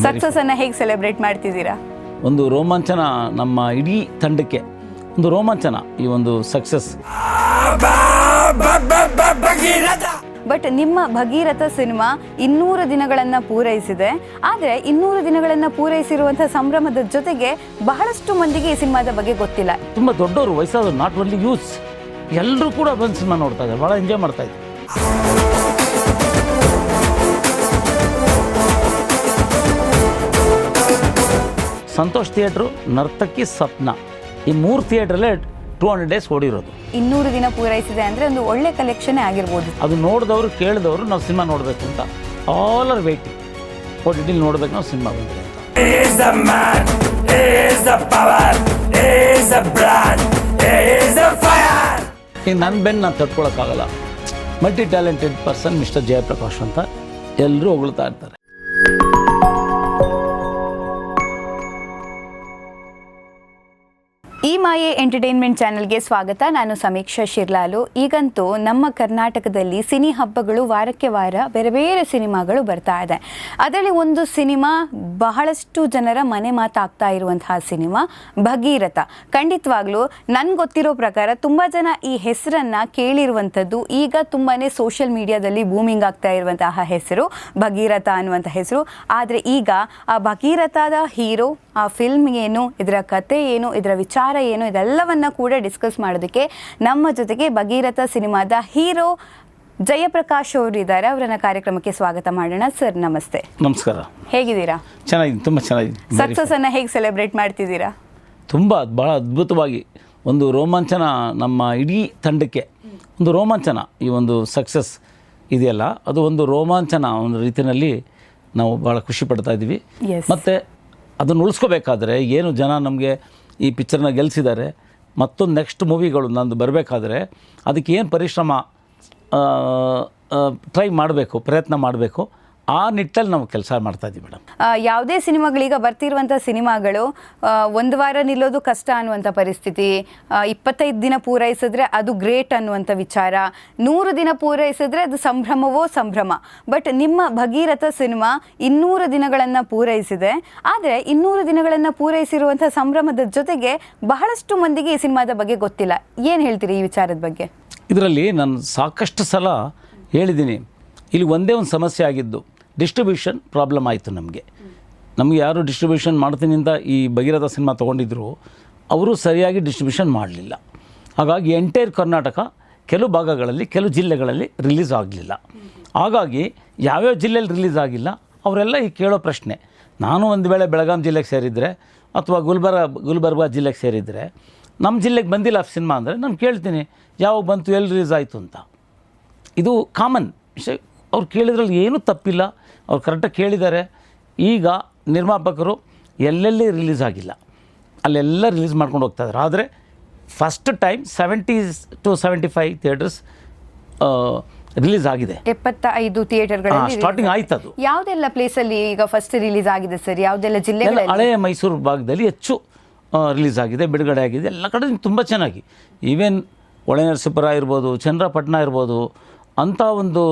Success ಅನ್ನ ಹೇಗೆ celebrate ಮಾಡ್ತಿದ್ದೀರಾ? ಒಂದು ರೋಮಾಂಚನ, ನಮ್ಮ ಇಡೀ ತಂಡಕ್ಕೆ ಒಂದು ರೋಮಾಂಚನ ಈ ಒಂದು ಸಕ್ಸಸ್. ಬಟ್ ನಿಮ್ಮ ಭಗೀರಥ ಸಿನಿಮಾ 200 ದಿನಗಳನ್ನು ಪೂರೈಸಿದೆ. ಆದರೆ 200 ದಿನಗಳನ್ನು ಪೂರೈಸಿರುವಂಥ ಸಂಭ್ರಮದ ಜೊತೆಗೆ ಬಹಳಷ್ಟು ಮಂದಿಗೆ ಈ ಸಿನಿಮಾದ ಬಗ್ಗೆ ಗೊತ್ತಿಲ್ಲ. ತುಂಬ ದೊಡ್ಡವರು, ವಯಸ್ಸಾದವರು, ನಾಟ್ ಓನ್ಲಿ ಯೂತ್ಸ್, ಎಲ್ಲರೂ ಕೂಡ ಬಂದು ಸಿನಿಮಾ ನೋಡ್ತಾ ಇದ್ದಾರೆ, ಭಾಳ ಎಂಜಾಯ್ ಮಾಡ್ತಾ ಇದ್ದಾರೆ. ಸಂತೋಷ್ ಥಿಯೇಟ್ರು, ನರ್ತಕಿ, ಸ್ವಪ್ನ ಈ 3 ಥಿಯೇಟ್ರಲ್ಲೇ 200 ಡೇಸ್ ಓಡಿರೋದು. 200 ದಿನ ಪೂರೈಸಿದೆ ಅಂದರೆ ಒಂದು ಒಳ್ಳೆ ಕಲೆಕ್ಷನ್ ಆಗಿರ್ಬೋದು. ಅದು ನೋಡಿದವರು ಕೇಳಿದವರು ನಾವು ಸಿನಿಮಾ ನೋಡಬೇಕು ಅಂತ ಆಲ್ ಆರ್ ವೇಟಿಂಗ್. OTT ನೋಡ್ಬೇಕು ನಾವು ಸಿನಿಮಾ ಬಂದರೆ ಅಂತ. ಈಗ ನನ್ನ ಬೆನ್ನು ನಾನು ತಟ್ಕೊಳಕ್ಕಾಗಲ್ಲ. Multi talented person mister Jayaprakash ಅಂತ ಎಲ್ಲರೂ ಹೊಗಳ್ತಾ ಇರ್ತಾರೆ. ಈ ಮಾಯೆ ಎಂಟರ್ಟೈನ್ಮೆಂಟ್ ಚಾನೆಲ್ಗೆ ಸ್ವಾಗತ. ನಾನು ಸಮೀಕ್ಷಾ ಶಿರ್ಲಾಲು. ಈಗಂತೂ ನಮ್ಮ ಕರ್ನಾಟಕದಲ್ಲಿ ಸಿನಿ ಹಬ್ಬಗಳು ವಾರಕ್ಕೆ ವಾರ ಬೇರೆ ಬೇರೆ ಸಿನಿಮಾಗಳು ಬರ್ತಾ ಇದೆ. ಅದರಲ್ಲಿ ಒಂದು ಸಿನಿಮಾ ಬಹಳಷ್ಟು ಜನರ ಮನೆ ಮಾತಾಗ್ತಾ ಇರುವಂತಹ ಸಿನಿಮಾ ಭಗೀರಥ. ಖಂಡಿತವಾಗ್ಲೂ ನನ್ಗೆ ಗೊತ್ತಿರೋ ಪ್ರಕಾರ ತುಂಬ ಜನ ಈ ಹೆಸರನ್ನು ಕೇಳಿರುವಂಥದ್ದು. ಈಗ ತುಂಬಾ ಸೋಷಿಯಲ್ ಮೀಡಿಯಾದಲ್ಲಿ ಬೂಮಿಂಗ್ ಆಗ್ತಾ ಇರುವಂತಹ ಹೆಸರು ಭಗೀರಥ ಅನ್ನುವಂಥ ಹೆಸರು. ಆದರೆ ಈಗ ಆ ಭಗೀರಥದ ಹೀರೋ, ಆ ಫಿಲ್ಮ್ ಏನು, ಇದರ ಕತೆ ಏನು, ಇದರ ವಿಚಾರ ಏನು, ಇದೆಲ್ಲವನ್ನ ಕೂಡ ಡಿಸ್ಕಸ್ ಮಾಡೋದಕ್ಕೆ ನಮ್ಮ ಜೊತೆಗೆ ಭಗೀರಥ ಸಿನಿಮಾದ ಹೀರೋ ಜಯಪ್ರಕಾಶ್ ಅವರು ಇದ್ದಾರೆ. ಅವರನ್ನ ಕಾರ್ಯಕ್ರಮಕ್ಕೆ ಸ್ವಾಗತ ಮಾಡೋಣ. ಸರ್ ನಮಸ್ತೆ. ನಮಸ್ಕಾರ. ಹೇಗಿದ್ದೀರಾ? ಚೆನ್ನಾಗಿದೆ, ತುಂಬ ಚೆನ್ನಾಗಿದೆ. ಸಕ್ಸಸ್ ಅನ್ನ ಹೇಗೆ ಸೆಲೆಬ್ರೇಟ್ ಮಾಡ್ತಿದ್ದೀರಾ? ತುಂಬ ಭಾಳ ಅದ್ಭುತವಾಗಿ ಒಂದು ರೋಮಾಂಚನ, ನಮ್ಮ ಇಡೀ ತಂಡಕ್ಕೆ ಒಂದು ರೋಮಾಂಚನ ಈ ಒಂದು ಸಕ್ಸಸ್ ಇದೆಯಲ್ಲ, ಅದು ಒಂದು ರೋಮಾಂಚನ ಒಂದು ರೀತಿಯಲ್ಲಿ ನಾವು ಭಾಳ ಖುಷಿ ಪಡ್ತಾ ಇದ್ದೀವಿ. ಮತ್ತು ಅದನ್ನು ಉಳಿಸ್ಕೋಬೇಕಾದ್ರೆ ಏನು ಜನ ನಮಗೆ ಈ ಪಿಕ್ಚರ್ನ ಗೆಲ್ಲಿಸಿದ್ದಾರೆ, ಮತ್ತೊಂದು ನೆಕ್ಸ್ಟ್ ಮೂವಿಗಳು ನಂದು ಬರಬೇಕಾದ್ರೆ ಅದಕ್ಕೆ ಏನು ಪರಿಶ್ರಮ ಟ್ರೈ ಮಾಡಬೇಕು, ಪ್ರಯತ್ನ ಮಾಡಬೇಕು. ಆ ನಿಟ್ಟಲ್ಲಿ ನಾವು ಕೆಲಸ ಮಾಡ್ತಾಯಿದ್ದೀವಿ ಮೇಡಮ್. ಯಾವುದೇ ಸಿನಿಮಾಗಳೀಗ ಬರ್ತಿರುವಂಥ ಸಿನಿಮಾಗಳು ಒಂದು ವಾರ ನಿಲ್ಲೋದು ಕಷ್ಟ ಅನ್ನುವಂಥ ಪರಿಸ್ಥಿತಿ, 25 ದಿನ ಪೂರೈಸಿದ್ರೆ ಅದು ಗ್ರೇಟ್ ಅನ್ನುವಂಥ ವಿಚಾರ, 100 ದಿನ ಪೂರೈಸಿದ್ರೆ ಅದು ಸಂಭ್ರಮವೋ ಸಂಭ್ರಮ. ಬಟ್ ನಿಮ್ಮ ಭಗೀರಥ ಸಿನಿಮಾ 200 ದಿನಗಳನ್ನು ಪೂರೈಸಿದೆ. ಆದರೆ 200 ದಿನಗಳನ್ನು ಪೂರೈಸಿರುವಂಥ ಸಂಭ್ರಮದ ಜೊತೆಗೆ ಬಹಳಷ್ಟು ಮಂದಿಗೆ ಈ ಸಿನಿಮಾದ ಬಗ್ಗೆ ಗೊತ್ತಿಲ್ಲ. ಏನು ಹೇಳ್ತೀರಿ ಈ ವಿಚಾರದ ಬಗ್ಗೆ? ಇದರಲ್ಲಿ ನಾನು ಸಾಕಷ್ಟು ಸಲ ಹೇಳಿದ್ದೀನಿ, ಇಲ್ಲಿ ಒಂದೇ ಒಂದು ಸಮಸ್ಯೆ ಆಗಿದ್ದು ಡಿಸ್ಟ್ರಿಬ್ಯೂಷನ್ ಪ್ರಾಬ್ಲಮ್ ಆಯಿತು. ನಮಗೆ ಯಾರು ಡಿಸ್ಟ್ರಿಬ್ಯೂಷನ್ ಮಾಡ್ತೀನಿ ಅಂತ ಈ ಭಗೀರಥ ಸಿನಿಮಾ ತೊಗೊಂಡಿದ್ರು, ಅವರು ಸರಿಯಾಗಿ ಡಿಸ್ಟ್ರಿಬ್ಯೂಷನ್ ಮಾಡಲಿಲ್ಲ. ಹಾಗಾಗಿ ಎಂಟೈರ್ ಕರ್ನಾಟಕ ಕೆಲವು ಭಾಗಗಳಲ್ಲಿ, ಕೆಲವು ಜಿಲ್ಲೆಗಳಲ್ಲಿ ರಿಲೀಸ್ ಆಗಲಿಲ್ಲ. ಹಾಗಾಗಿ ಯಾವ್ಯಾವ ಜಿಲ್ಲೆಯಲ್ಲಿ ರಿಲೀಸ್ ಆಗಿಲ್ಲ ಅವರೆಲ್ಲ ಈ ಕೇಳೋ ಪ್ರಶ್ನೆ, ನಾನು ಒಂದು ವೇಳೆ ಬೆಳಗಾಂ ಜಿಲ್ಲೆಗೆ ಸೇರಿದರೆ ಅಥವಾ ಗುಲ್ಬರ್ಗ ಜಿಲ್ಲೆಗೆ ಸೇರಿದರೆ, ನಮ್ಮ ಜಿಲ್ಲೆಗೆ ಬಂದಿಲ್ಲ ಸಿನಿಮಾ ಅಂದರೆ ನಾನು ಕೇಳ್ತೀನಿ ಯಾವಾಗ ಬಂತು, ಎಲ್ಲಿ ರಿಲೀಸ್ ಆಯಿತು ಅಂತ. ಇದು ಕಾಮನ್ ವಿಷಯ. ಅವ್ರು ಕೇಳಿದ್ರಲ್ಲಿ ಏನೂ ತಪ್ಪಿಲ್ಲ, ಅವ್ರು ಕರೆಕ್ಟಾಗಿ ಕೇಳಿದ್ದಾರೆ. ಈಗ ನಿರ್ಮಾಪಕರು ಎಲ್ಲೆಲ್ಲಿ ರಿಲೀಸ್ ಆಗಿಲ್ಲ ಅಲ್ಲೆಲ್ಲ ರಿಲೀಸ್ ಮಾಡ್ಕೊಂಡು ಹೋಗ್ತಾಯಿದ್ದಾರೆ. ಆದರೆ first time 70 to 75 theatres release ಆಗಿದೆ. 75 ಥಿಯೇಟರ್ಗಳಲ್ಲಿ ಸ್ಟಾರ್ಟಿಂಗ್ ಆಯ್ತು. ಅದು ಯಾವುದೆಲ್ಲ ಪ್ಲೇಸಲ್ಲಿ ಈಗ ಫಸ್ಟ್ ರಿಲೀಸ್ ಆಗಿದೆ ಸರ್? ಯಾವುದೆಲ್ಲ ಜಿಲ್ಲೆಗಳಲ್ಲಿ? ಹಳೆಯ ಮೈಸೂರು ಭಾಗದಲ್ಲಿ ಹೆಚ್ಚು ರಿಲೀಸ್ ಆಗಿದೆ, ಬಿಡುಗಡೆ ಆಗಿದೆ. ಎಲ್ಲ ಕಡೆ ತುಂಬ ಚೆನ್ನಾಗಿ, ಈವನ್ ಹೊಳೆನರಸೀಪುರ ಇರ್ಬೋದು, ಚನ್ನರಾಯಪಟ್ಟಣ ಇರ್ಬೋದು, ಅಂಥ ಒಂದು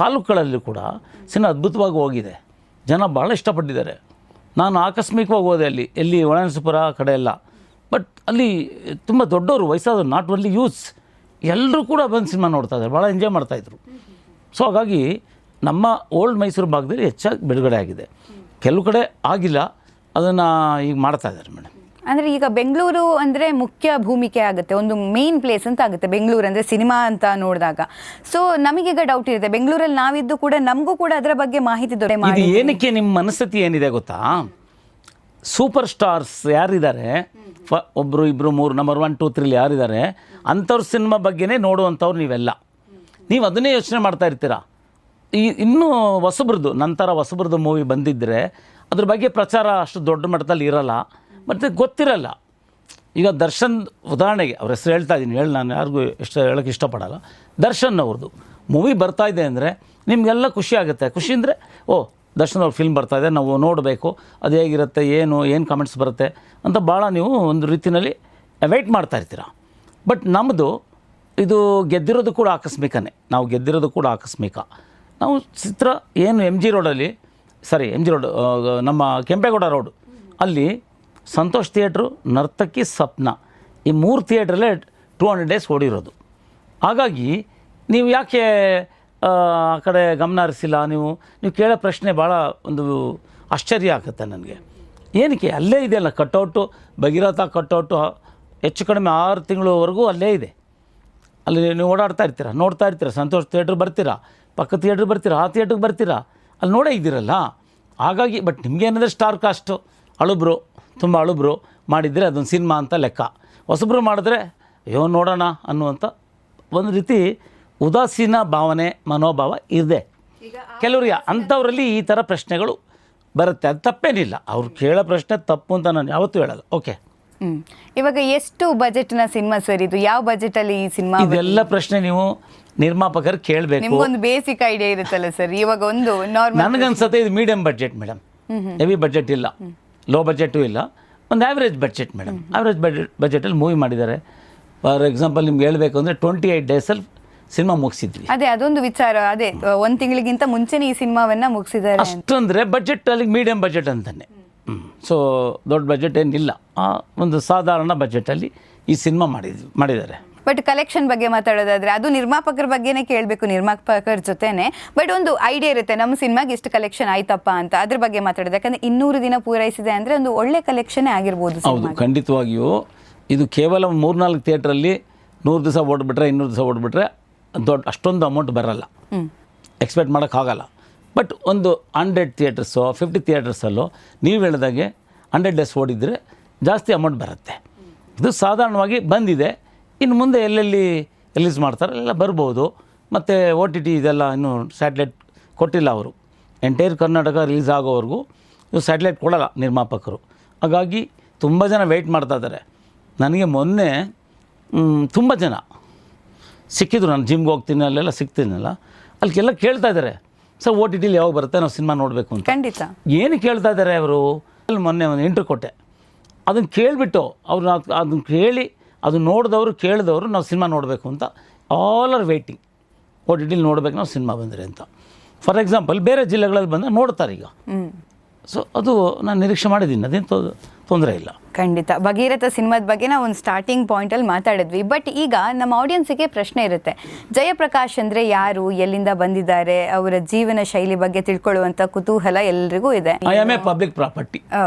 ತಾಲೂಕುಗಳಲ್ಲಿ ಕೂಡ ಸಿನಿಮಾ ಅದ್ಭುತವಾಗಿ ಹೋಗಿದೆ. ಜನ ಭಾಳ ಇಷ್ಟಪಟ್ಟಿದ್ದಾರೆ. ನಾನು ಆಕಸ್ಮಿಕವಾಗಿ ಹೋದೆ ಎಲ್ಲಿ ಹೊಳೆನರಸೀಪುರ ಕಡೆ ಎಲ್ಲ. ಬಟ್ ಅಲ್ಲಿ ತುಂಬ ದೊಡ್ಡವರು, ವಯಸ್ಸಾದವರು, ನಾಟ್ ಓನ್ಲಿ ಯೂತ್ಸ್, ಎಲ್ಲರೂ ಕೂಡ ಬಂದು ಸಿನಿಮಾ ನೋಡ್ತಾ ಇದ್ದಾರೆ, ಭಾಳ ಎಂಜಾಯ್ ಮಾಡ್ತಾಯಿದ್ರು. ಸೊ ಹಾಗಾಗಿ ನಮ್ಮ ಓಲ್ಡ್ ಮೈಸೂರು ಭಾಗದಲ್ಲಿ ಹೆಚ್ಚಾಗಿ ಬಿಡುಗಡೆ ಆಗಿದೆ. ಕೆಲವು ಕಡೆ ಆಗಿಲ್ಲ, ಅದನ್ನು ಈಗ ಮಾಡ್ತಾಯಿದ್ದಾರೆ ಮೇಡಮ್. ಅಂದರೆ ಈಗ ಬೆಂಗಳೂರು ಅಂದರೆ ಮುಖ್ಯ ಭೂಮಿಕೆ ಆಗುತ್ತೆ, ಒಂದು ಮೇನ್ ಪ್ಲೇಸ್ ಅಂತ ಆಗುತ್ತೆ ಬೆಂಗಳೂರು ಅಂದರೆ ಸಿನಿಮಾ ಅಂತ ನೋಡಿದಾಗ. ಸೊ ನಮಗೀಗ ಡೌಟ್ ಇರುತ್ತೆ, ಬೆಂಗಳೂರಲ್ಲಿ ನಾವಿದ್ದು ಕೂಡ ನಮಗೂ ಕೂಡ ಅದರ ಬಗ್ಗೆ ಮಾಹಿತಿ ಇದು ಏನಕ್ಕೆ ನಿಮ್ಮ ಮನಸ್ಥಿತಿ ಏನಿದೆ ಗೊತ್ತಾ? ಸೂಪರ್ ಸ್ಟಾರ್ಸ್ ಯಾರಿದ್ದಾರೆ, ಒಬ್ಬರು ಇಬ್ಬರು 3 ನಂಬರ್ 1 2 3 ಯಾರಿದ್ದಾರೆ ಅಂಥವ್ರ ಸಿನಿಮಾ ಬಗ್ಗೆನೇ ನೋಡುವಂಥವ್ರು ನೀವೆಲ್ಲ. ನೀವು ಅದನ್ನೇ ಯೋಚನೆ ಮಾಡ್ತಾ ಇರ್ತೀರ. ಇನ್ನೂ ಹೊಸಬ್ರದ್ದು ಮೂವಿ ಬಂದಿದ್ದರೆ ಅದ್ರ ಬಗ್ಗೆ ಪ್ರಚಾರ ಅಷ್ಟು ದೊಡ್ಡ ಮಟ್ಟದಲ್ಲಿ ಇರೋಲ್ಲ, ಮತ್ತು ಗೊತ್ತಿರಲ್ಲ. ಈಗ ದರ್ಶನ್ ಉದಾಹರಣೆಗೆ ಅವ್ರ ಹೆಸರು ಹೇಳ್ತಾ ಇದ್ದೀನಿ, ನಾನು ಯಾರಿಗೂ ಹೇಳೋಕ್ಕೆ ಇಷ್ಟಪಡಲ್ಲ. ದರ್ಶನ್ ಅವ್ರದ್ದು ಮೂವಿ ಬರ್ತಾಯಿದೆ ಅಂದರೆ ನಿಮಗೆಲ್ಲ ಖುಷಿ ಆಗುತ್ತೆ. ಖುಷಿ ಅಂದರೆ ದರ್ಶನ್ ಅವ್ರ ಫಿಲ್ಮ್ ಬರ್ತಾಯಿದೆ, ನಾವು ನೋಡಬೇಕು, ಅದು ಹೇಗಿರುತ್ತೆ, ಏನು ಕಾಮೆಂಟ್ಸ್ ಬರುತ್ತೆ ಅಂತ ಭಾಳ ನೀವು ಒಂದು ರೀತಿಯಲ್ಲಿ ವೆಯ್ಟ್ ಮಾಡ್ತಾ ಇರ್ತೀರ. ಬಟ್ ನಮ್ಮದು ಇದು ಗೆದ್ದಿರೋದು ಕೂಡ ಆಕಸ್ಮಿಕನೇ. ನಾವು ಗೆದ್ದಿರೋದು ಕೂಡ ಆಕಸ್ಮಿಕ. ನಾವು ಚಿತ್ರ ಏನು MG ರೋಡಲ್ಲಿ ಸಾರಿ ಎಮ್ ಜಿ ರೋಡ್, ನಮ್ಮ ಕೆಂಪೇಗೌಡ ರೋಡು ಅಲ್ಲಿ ಸಂತೋಷ್ ಥಿಯೇಟ್ರು, ನರ್ತಕಿ, ಸ್ವಪ್ನ ಈ 3 ಥಿಯೇಟ್ರಲ್ಲೇ 200 ಡೇಸ್ ಓಡಿರೋದು. ಹಾಗಾಗಿ ನೀವು ಯಾಕೆ ಆ ಕಡೆ ಗಮನ ಹರಿಸಿಲ್ಲ? ನೀವು ಕೇಳೋ ಪ್ರಶ್ನೆ ಭಾಳ ಒಂದು ಆಶ್ಚರ್ಯ ಆಗುತ್ತೆ ನನಗೆ. ಏನಕ್ಕೆ? ಅಲ್ಲೇ ಇದೆಯಲ್ಲ ಕಟ್ಔಟು, ಭಗೀರಥ ಕಟ್ಔಟು ಹೆಚ್ಚು ಕಡಿಮೆ 6 ತಿಂಗಳವರೆಗೂ ಅಲ್ಲೇ ಇದೆ. ಅಲ್ಲಿ ನೀವು ಓಡಾಡ್ತಾ ಇರ್ತೀರ, ನೋಡ್ತಾ ಇರ್ತೀರ. ಸಂತೋಷ್ ಥಿಯೇಟ್ರ್ ಬರ್ತೀರಾ, ಪಕ್ಕ ಥಿಯೇಟ್ರಿಗೆ ಬರ್ತೀರಾ, ಆ ಥಿಯೇಟ್ರಿಗೆ ಬರ್ತೀರಾ, ಅಲ್ಲಿ ನೋಡೇ ಇದ್ದೀರಲ್ಲ. ಹಾಗಾಗಿ ಬಟ್ ನಿಮಗೇನಂದರೆ ಸ್ಟಾರ್ ಕಾಸ್ಟು, ಅಳುಬ್ರು, ತುಂಬ ಅಳುಬ್ರು ಮಾಡಿದರೆ ಅದೊಂದು ಸಿನಿಮಾ ಅಂತ ಲೆಕ್ಕ. ಹೊಸಬ್ರು ಮಾಡಿದ್ರೆ ಅಯ್ಯೋ ನೋಡೋಣ ಅನ್ನುವಂಥ ಒಂದು ರೀತಿ ಉದಾಸೀನ ಭಾವನೆ, ಮನೋಭಾವ ಇದೆ ಕೆಲವರಿಗೆ. ಅಂಥವರಲ್ಲಿ ಈ ಥರ ಪ್ರಶ್ನೆಗಳು ಬರುತ್ತೆ. ಅದು ತಪ್ಪೇನಿಲ್ಲ, ಅವ್ರು ಕೇಳೋ ಪ್ರಶ್ನೆ ತಪ್ಪು ಅಂತ ನಾನು ಯಾವತ್ತೂ ಹೇಳಲ್ಲ. ಓಕೆ, ಇವಾಗ ಎಷ್ಟು ಬಜೆಟ್ನ ಸಿನಿಮಾ ಸರ್ ಇದು? ಯಾವ ಬಜೆಟಲ್ಲಿ ಈ ಸಿನಿಮಾ? ಇದೆಲ್ಲ ಪ್ರಶ್ನೆ ನೀವು ನಿರ್ಮಾಪಕರು ಕೇಳಬೇಕು. ನಿಮ್ಗೊಂದು ಬೇಸಿಕ್ ಐಡಿಯಾ ಇರುತ್ತಲ್ಲ ಸರ್. ಇವಾಗ ಒಂದು ನಾರ್ಮಲ್, ನನಗನ್ಸುತ್ತೆ ಇದು medium budget madam, heavy budget ಇಲ್ಲ, ಲೋ ಬಡ್ಜೆಟು ಇಲ್ಲ, ಒಂದು ಆ್ಯಾವ್ರೇಜ್ ಬಡ್ಜೆಟ್ ಮೇಡಮ್. ಆ್ಯಾವ್ರೇಜ್ ಬಡ್ಜೆಟಲ್ಲಿ ಮೂವಿ ಮಾಡಿದ್ದಾರೆ. ಫಾರ್ ಎಕ್ಸಾಂಪಲ್ ನಿಮ್ಗೆ ಹೇಳಬೇಕು ಅಂದರೆ 28 ಡೇಸಲ್ಲಿ ಸಿನಿಮಾ ಮುಗಿಸಿದ್ವಿ. ಅದೇ ಅದೊಂದು ವಿಚಾರ. ಅದೇ 1 ತಿಂಗಳಿಗಿಂತ ಮುಂಚೆನೇ ಈ ಸಿನಿಮಾವನ್ನ ಮುಗಿಸಿದ್ದಾರೆ. ಅಷ್ಟಂದರೆ ಬಡ್ಜೆಟ್ ಅಲ್ಲಿ ಮೀಡಿಯಂ ಬಡ್ಜೆಟ್ ಅಂತಾನೆ. ಸೊ ದೊಡ್ಡ ಬಡ್ಜೆಟ್ ಏನಿಲ್ಲ, ಒಂದು ಸಾಧಾರಣ ಬಡ್ಜೆಟಲ್ಲಿ ಈ ಸಿನಿಮಾ ಮಾಡಿದ್ದಾರೆ. ಬಟ್ ಕಲೆಕ್ಷನ್ ಬಗ್ಗೆ ಮಾತಾಡೋದಾದ್ರೆ ಅದು ನಿರ್ಮಾಪಕರ ಬಗ್ಗೆನೇ ಕೇಳಬೇಕು, ನಿರ್ಮಾಪಕರ ಜೊತೆನೆ. ಬಟ್ ಒಂದು ಐಡಿಯಾ ಇರುತ್ತೆ ನಮ್ಮ ಸಿನಿಮಾಗೆ ಎಷ್ಟು ಕಲೆಕ್ಷನ್ ಆಯ್ತಪ್ಪ ಅಂತ, ಅದ್ರ ಬಗ್ಗೆ ಮಾತಾಡೋದು. ಯಾಕಂದ್ರೆ 200 ದಿನ ಪೂರೈಸಿದೆ ಅಂದ್ರೆ ಒಂದು ಒಳ್ಳೆ ಕಲೆಕ್ಷನ್ ಆಗಿರ್ಬೋದು. ಹೌದು, ಖಂಡಿತವಾಗಿಯೂ. ಇದು ಕೇವಲ 3-4 ಥಿಯೇಟ್ರಲ್ಲಿ 100 ದಿವಸ ಓಡ್ಬಿಟ್ರೆ, 200 ದಿವಸ ಓಡ್ಬಿಟ್ರೆ ಅಷ್ಟೊಂದು ಅಮೌಂಟ್ ಬರಲ್ಲ, ಎಕ್ಸ್ಪೆಕ್ಟ್ ಮಾಡೋಕ್ಕಾಗಲ್ಲ. ಬಟ್ ಒಂದು 100 ಥಿಯೇಟರ್ಸೋ 50 ಥಿಯೇಟರ್ಸಲ್ಲೋ ನೀವು ಹೇಳಿದಾಗೆ 100 ಡೇಸ್ ಓಡಿದರೆ ಜಾಸ್ತಿ ಅಮೌಂಟ್ ಬರುತ್ತೆ. ಇದು ಸಾಧಾರಣವಾಗಿ ಬಂದಿದೆ. ಇನ್ನು ಮುಂದೆ ಎಲ್ಲೆಲ್ಲಿ ರಿಲೀಸ್ ಮಾಡ್ತಾರೆ ಎಲ್ಲ ಬರ್ಬೋದು. ಮತ್ತು OTT ಇದೆಲ್ಲ ಇನ್ನೂ ಸ್ಯಾಟಲೈಟ್ ಕೊಟ್ಟಿಲ್ಲ ಅವರು. ಎಂಟೈರ್ ಕರ್ನಾಟಕ ರಿಲೀಸ್ ಆಗೋವರೆಗೂ ಇವು ಸ್ಯಾಟಲೈಟ್ ಕೊಡೋಲ್ಲ ನಿರ್ಮಾಪಕರು. ಹಾಗಾಗಿ ತುಂಬ ಜನ ವೆಯ್ಟ್ ಮಾಡ್ತಾ ಇದ್ದಾರೆ. ನನಗೆ ಮೊನ್ನೆ ತುಂಬ ಜನ ಸಿಕ್ಕಿದ್ರು. ನಾನು ಜಿಮ್ಗೆ ಹೋಗ್ತೀನಿ, ಅಲ್ಲೆಲ್ಲ ಸಿಗ್ತೀನಲ್ಲ, ಅಲ್ಲಿಗೆಲ್ಲ ಕೇಳ್ತಾ ಇದ್ದಾರೆ, ಸರ್ OTTಲಿ ಯಾವಾಗ ಬರುತ್ತೆ, ನಾವು ಸಿನಿಮಾ ನೋಡಬೇಕು ಅಂತ. ಖಂಡಿತ. ಏನು ಕೇಳ್ತಾ ಇದ್ದಾರೆ ಅವರು? ಅಲ್ಲಿ ಮೊನ್ನೆ ಒಂದು ಇಂಟ್ರ್ಯೂ ಕೊಟ್ಟೆ, ಅದನ್ನು ಕೇಳಿಬಿಟ್ಟು ಅವ್ರು ಅದನ್ನು ಕೇಳಿ ಅದು ನೋಡಿದವರು ಕೇಳಿದವರು ನಾವು ಸಿನಿಮಾ ನೋಡಬೇಕು ಅಂತ ಆಲ್ ಆರ್ ವೇಟಿಂಗ್. OTTಲಿ ನೋಡಬೇಕು ನಾವು ಸಿನಿಮಾ ಬಂದರೆ ಅಂತ. ಫಾರ್ ಎಕ್ಸಾಂಪಲ್ ಬೇರೆ ಜಿಲ್ಲೆಗಳಲ್ಲಿ ಬಂದಾಗ ನೋಡ್ತಾರೆ ಈಗ. ಸೊ ಅದು ನಾನು ನಿರೀಕ್ಷೆ ಮಾಡಿದ್ದೀನಿ, ಅದೇನು ತೊಂದರೆ ಇಲ್ಲ. ಖಂಡಿತ. ಭಗೀರಥ ಸಿನಿಮಾದ ಬಗ್ಗೆ ನಾವು ಒಂದು ಸ್ಟಾರ್ಟಿಂಗ್ ಪಾಯಿಂಟಲ್ಲಿ ಮಾತಾಡಿದ್ವಿ. ಬಟ್ ಈಗ ನಮ್ಮ ಆಡಿಯನ್ಸಿಗೆ ಪ್ರಶ್ನೆ ಇರುತ್ತೆ, ಜಯಪ್ರಕಾಶ್ ಅಂದರೆ ಯಾರು, ಎಲ್ಲಿಂದ ಬಂದಿದ್ದಾರೆ, ಅವರ ಜೀವನ ಶೈಲಿ ಬಗ್ಗೆ ತಿಳ್ಕೊಳ್ಳುವಂಥ ಕುತೂಹಲ ಎಲ್ರಿಗೂ ಇದೆ. I am A public property.